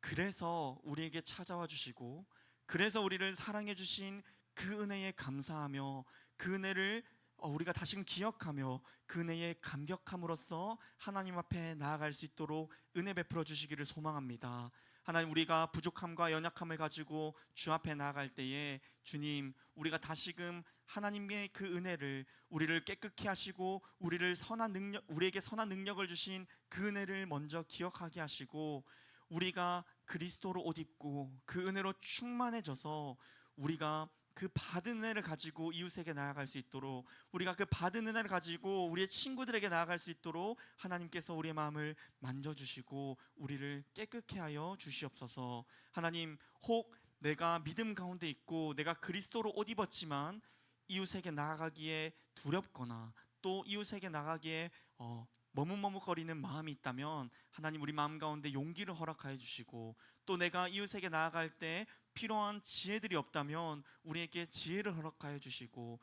그래서 우리에게 찾아와 주시고 그래서 우리를 사랑해 주신 그 은혜에 감사하며 그 은혜를 우리가 다시금 기억하며 그 은혜에 감격함으로써 하나님 앞에 나아갈 수 있도록 은혜 베풀어 주시기를 소망합니다. 하나님, 우리가 부족함과 연약함을 가지고 주 앞에 나아갈 때에 주님, 우리가 다시금 하나님의 그 은혜를, 우리를 깨끗게 하시고 우리에게 선한 능력을 주신 그 은혜를 먼저 기억하게 하시고, 우리가 그리스도로 옷 입고 그 은혜로 충만해져서 우리가 그 받은 은혜를 가지고 이웃에게 나아갈 수 있도록, 우리가 그 받은 은혜를 가지고 우리의 친구들에게 나아갈 수 있도록 하나님께서 우리의 마음을 만져주시고 우리를 깨끗게 하여 주시옵소서. 하나님, 혹 내가 믿음 가운데 있고 내가 그리스도로 옷 입었지만 이웃에게 나아가기에 두렵거나 또 이웃에게 나가기에 머뭇머뭇거리는 마음이 있다면 하나님, 우리 마음 가운데 용기를 허락하여 주시고, 또 내가 이웃에게 나아갈 때 필요한 지혜들이 없다면 우리에게 지혜를 허락하여 주시고,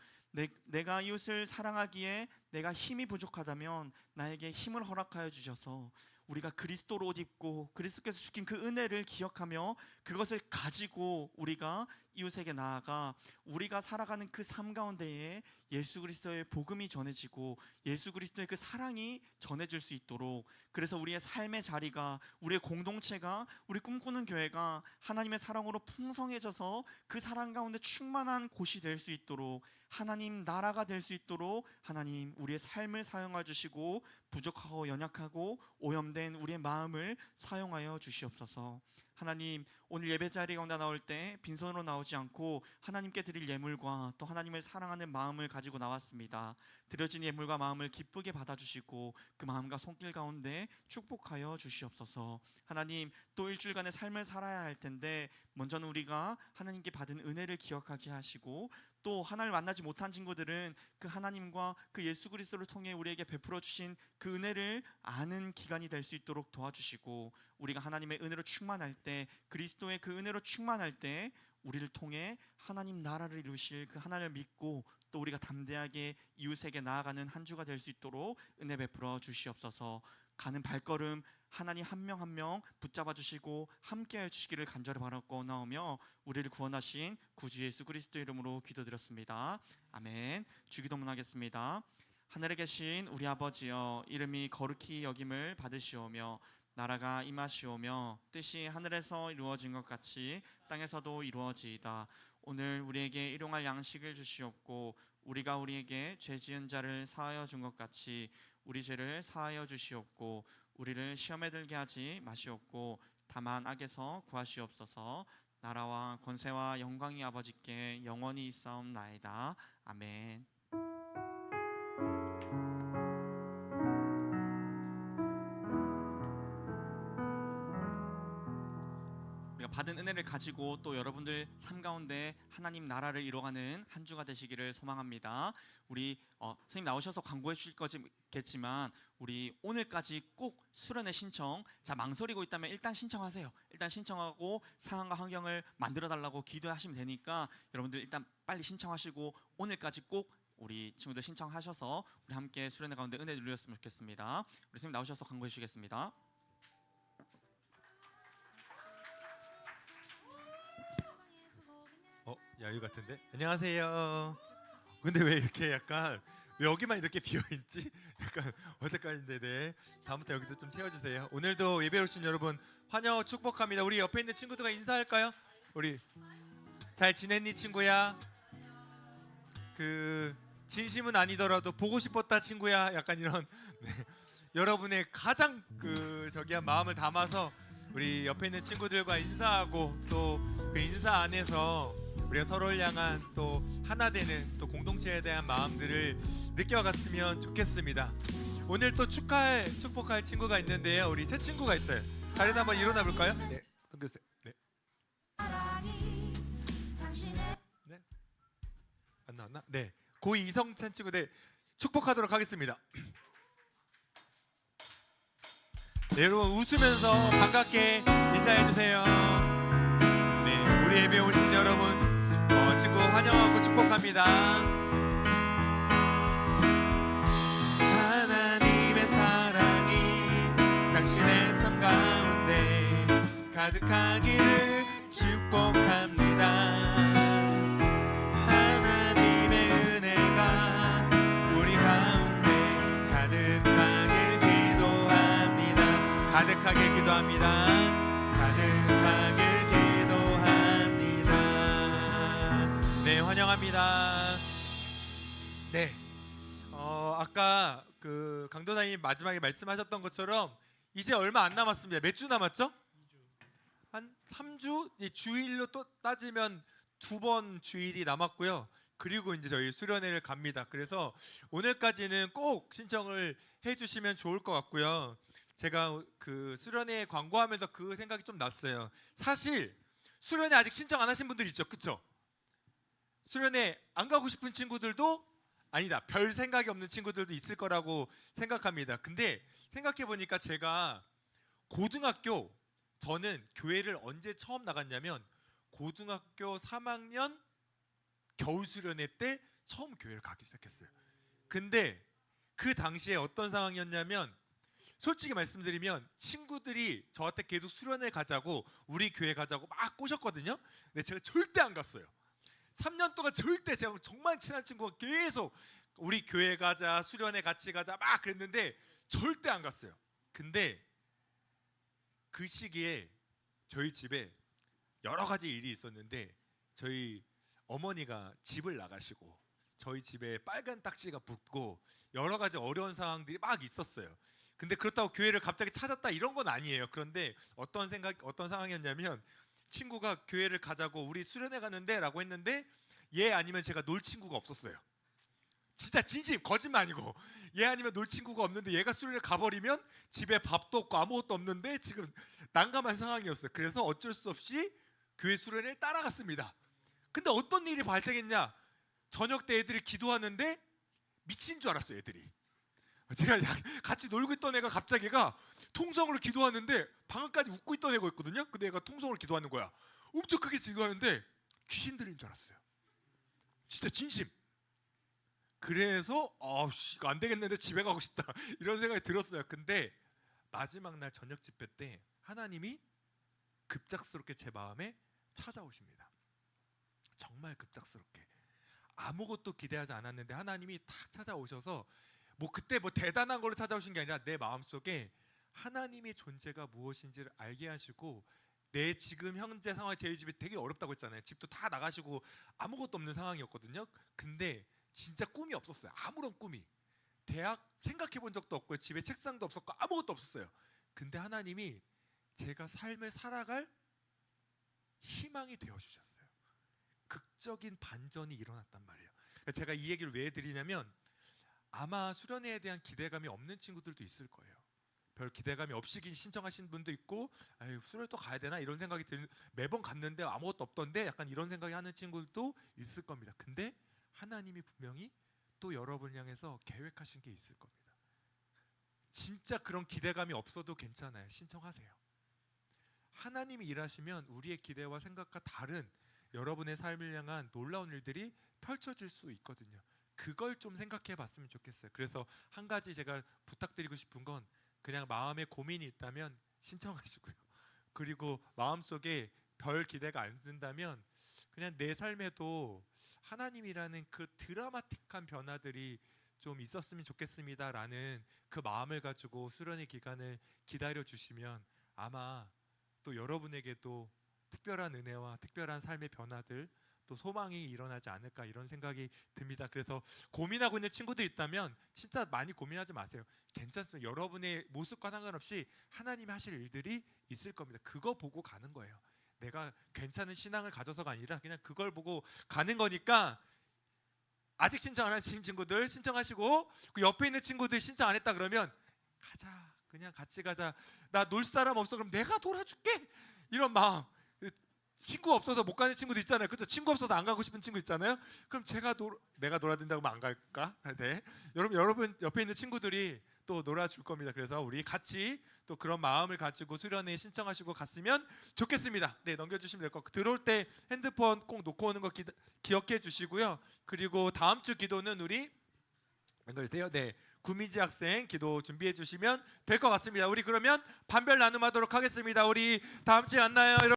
내가 이웃을 사랑하기에 내가 힘이 부족하다면 나에게 힘을 허락하여 주셔서 우리가 그리스도로 옷 입고 그리스도께서 주신 그 은혜를 기억하며 그것을 가지고 우리가 이웃에게 나아가 우리가 살아가는 그 삶 가운데에 예수 그리스도의 복음이 전해지고 예수 그리스도의 그 사랑이 전해질 수 있도록, 그래서 우리의 삶의 자리가, 우리의 공동체가, 우리 꿈꾸는 교회가 하나님의 사랑으로 풍성해져서 그 사랑 가운데 충만한 곳이 될 수 있도록, 하나님 나라가 될 수 있도록 하나님, 우리의 삶을 사용하여 주시고 부족하고 연약하고 오염된 우리의 마음을 사용하여 주시옵소서. 하나님, 오늘 예배 자리 가운데 나올 때 빈손으로 나오지 않고 하나님께 드릴 예물과 또 하나님을 사랑하는 마음을 가지고 나왔습니다. 드려진 예물과 마음을 기쁘게 받아주시고 그 마음과 손길 가운데 축복하여 주시옵소서. 하나님, 또 일주일간의 삶을 살아야 할 텐데 먼저는 우리가 하나님께 받은 은혜를 기억하게 하시고, 또 하나님을 만나지 못한 친구들은 그 하나님과 그 예수 그리스도를 통해 우리에게 베풀어 주신 그 은혜를 아는 기간이 될 수 있도록 도와주시고, 우리가 하나님의 은혜로 충만할 때, 그리스도의 그 은혜로 충만할 때 우리를 통해 하나님 나라를 이루실 그 하나님을 믿고 또 우리가 담대하게 이웃에게 나아가는 한 주가 될 수 있도록 은혜 베풀어 주시옵소서. 가는 발걸음 하나님 한 명 한 명 붙잡아 주시고 함께하여 주시기를 간절히 바라고 나오며 우리를 구원하신 구주 예수 그리스도 이름으로 기도드렸습니다. 아멘. 주기도문하겠습니다. 하늘에 계신 우리 아버지여, 이름이 거룩히 여김을 받으시오며 나라가 임하시오며 뜻이 하늘에서 이루어진 것 같이 땅에서도 이루어지이다. 오늘 우리에게 일용할 양식을 주시옵고 우리가 우리에게 죄 지은 자를 사하여 준 것 같이 우리 죄를 사하여 주시옵고 우리를 시험에 들게 하지 마시옵고 다만 악에서 구하시옵소서. 나라와 권세와 영광이 아버지께 영원히 있사옵나이다. 아멘. 받은 은혜를 가지고 또 여러분들 삶 가운데 하나님 나라를 이뤄가는 한 주가 되시기를 소망합니다. 우리 선생님 나오셔서 광고해 주실 거겠지만 우리 오늘까지 꼭 수련회 신청, 자 망설이고 있다면 일단 신청하세요. 일단 신청하고 상황과 환경을 만들어 달라고 기도하시면 되니까 여러분들 일단 빨리 신청하시고 오늘까지 꼭 우리 친구들 신청하셔서 우리 함께 수련회 가운데 은혜 누렸으면 좋겠습니다. 우리 선생님 나오셔서 광고해 주시겠습니다. 야유 같은데? 안녕하세요. 근데 왜 이렇게 약간 왜 여기만 이렇게 비어있지? 약간 어색한데. 네. 다음부터 여기도 좀 채워주세요. 오늘도 예배 오신 여러분 환영 축복합니다. 우리 옆에 있는 친구들과 인사할까요? 우리 잘 지냈니 친구야? 그 진심은 아니더라도 보고 싶었다 친구야. 약간 이런 네. 여러분의 가장 저기한 마음을 담아서 우리 옆에 있는 친구들과 인사하고 또 그 인사 안에서 우리가 서로를 향한 또 하나 되는 또 공동체에 대한 마음들을 느껴갔으면 좋겠습니다. 오늘 또 축복할 친구가 있는데요. 우리 새 친구가 있어요. 다리도 한번 일어나 볼까요? 네, 넘겨주세요. 네. 네. 안 나왔나? 네. 고2 이성찬 친구 네 축복하도록 하겠습니다. 네, 여러분 웃으면서 반갑게 인사해 주세요. 네, 우리 예배 오신 여러분 친구 환영하고 축복합니다. 하나님의 사랑이 당신의 삶 가운데 가득하기를 축복합니다. 하나님의 은혜가 환영합니다. 가득하길 기도합니다. 네, 환영합니다. 네, 아까 그 강도사님 마지막에 말씀하셨던 것처럼 이제 얼마 안 남았습니다. 몇 주 남았죠? 한 3주? 이 주일로 또 따지면 2번 주일이 남았고요. 그리고 이제 저희 수련회를 갑니다. 그래서 오늘까지는 꼭 신청을 해주시면 좋을 것 같고요. 제가 그 수련회 광고하면서 그 생각이 좀 났어요. 사실 수련회 아직 신청 안 하신 분들 있죠, 그렇죠? 수련회 안 가고 싶은 친구들도 아니다, 별 생각이 없는 친구들도 있을 거라고 생각합니다. 근데 생각해 보니까 제가 고등학교, 저는 교회를 언제 처음 나갔냐면 고등학교 3학년 겨울 수련회 때 처음 교회를 가기 시작했어요. 근데 그 당시에 어떤 상황이었냐면, 솔직히 말씀드리면 친구들이 저한테 계속 수련회 가자고, 우리 교회 가자고 막 꼬셨거든요. 근데 제가 절대 안 갔어요. 3년 동안 절대, 제가 정말 친한 친구가 계속 우리 교회 가자, 수련회 같이 가자 막 그랬는데 절대 안 갔어요. 근데 그 시기에 저희 집에 여러 가지 일이 있었는데, 저희 어머니가 집을 나가시고 저희 집에 빨간 딱지가 붙고 여러 가지 어려운 상황들이 막 있었어요. 근데 그렇다고 교회를 갑자기 찾았다 이런 건 아니에요. 그런데 어떤 상황이었냐면, 친구가 교회를 가자고 우리 수련회 가는데 라고 했는데 얘 아니면 제가 놀 친구가 없었어요. 진짜 진심, 거짓말 아니고. 얘 아니면 놀 친구가 없는데 얘가 수련회 가버리면 집에 밥도 없고 아무것도 없는데 지금 난감한 상황이었어요. 그래서 어쩔 수 없이 교회 수련회를 따라갔습니다. 근데 어떤 일이 발생했냐, 저녁 때 애들이 기도하는데 미친 줄 알았어요. 애들이, 제가 같이 놀고 있던 애가 갑자기 얘가 통성으로 기도하는데 방금까지 웃고 있던 애가 있거든요. 근데 얘가 통성으로 기도하는 거야. 엄청 크게 기도하는데 귀신 들린 줄 알았어요. 진짜 진심. 그래서 이거 안 되겠는데 집에 가고 싶다 이런 생각이 들었어요. 근데 마지막 날 저녁 집회 때 하나님이 급작스럽게 제 마음에 찾아오십니다. 정말 급작스럽게. 아무것도 기대하지 않았는데 하나님이 탁 찾아오셔서, 그때 대단한 걸로 찾아오신 게 아니라 내 마음속에 하나님의 존재가 무엇인지를 알게 하시고, 내 지금 현재 상황이, 제 집이 되게 어렵다고 했잖아요. 집도 다 나가시고 아무것도 없는 상황이었거든요. 근데 진짜 꿈이 없었어요. 아무런 꿈이. 대학 생각해 본 적도 없고 집에 책상도 없었고 아무것도 없었어요. 근데 하나님이 제가 삶을 살아갈 희망이 되어주셨어요. 극적인 반전이 일어났단 말이에요. 그러니까 제가 이 얘기를 왜 드리냐면, 아마 수련회에 대한 기대감이 없는 친구들도 있을 거예요. 별 기대감이 없이 신청하신 분도 있고, 수련회 또 가야 되나 이런 생각이 매번 갔는데 아무것도 없던데 약간 이런 생각이 하는 친구들도 있을 겁니다. 근데 하나님이 분명히 또 여러분을 향해서 계획하신 게 있을 겁니다. 진짜 그런 기대감이 없어도 괜찮아요. 신청하세요. 하나님이 일하시면 우리의 기대와 생각과 다른 여러분의 삶을 향한 놀라운 일들이 펼쳐질 수 있거든요. 그걸 좀 생각해 봤으면 좋겠어요. 그래서 한 가지 제가 부탁드리고 싶은 건, 그냥 마음에 고민이 있다면 신청하시고요. 그리고 마음속에 별 기대가 안 든다면 그냥 내 삶에도 하나님이라는 그 드라마틱한 변화들이 좀 있었으면 좋겠습니다라는 그 마음을 가지고 수련의 기간을 기다려 주시면 아마 또 여러분에게도 특별한 은혜와 특별한 삶의 변화들, 또 소망이 일어나지 않을까 이런 생각이 듭니다. 그래서 고민하고 있는 친구들 있다면 진짜 많이 고민하지 마세요. 괜찮습니다. 여러분의 모습과 상관없이 하나님이 하실 일들이 있을 겁니다. 그거 보고 가는 거예요. 내가 괜찮은 신앙을 가져서가 아니라 그냥 그걸 보고 가는 거니까, 아직 신청 안 하신 친구들 신청하시고, 그 옆에 있는 친구들 신청 안 했다 그러면 가자, 그냥 같이 가자. 나 놀 사람 없어, 그럼 내가 놀아줄게, 이런 마음. 친구 없어서 못 가는 친구도 있잖아요. 그렇죠? 친구 없어서 안 가고 싶은 친구 있잖아요. 그럼 내가 놀아준다고 하면 안 갈까? 네. 여러분 옆에 있는 친구들이 또 놀아줄 겁니다. 그래서 우리 같이 또 그런 마음을 가지고 수련회에 신청하시고 갔으면 좋겠습니다. 네, 넘겨주시면 될 것 같고, 들어올 때 핸드폰 꼭 놓고 오는 거 기억해 주시고요. 그리고 다음 주 기도는 우리 연결되세요. 네, 구민지 학생 기도 준비해 주시면 될 것 같습니다. 우리 그러면 반별 나눔하도록 하겠습니다. 우리 다음 주에 만나요.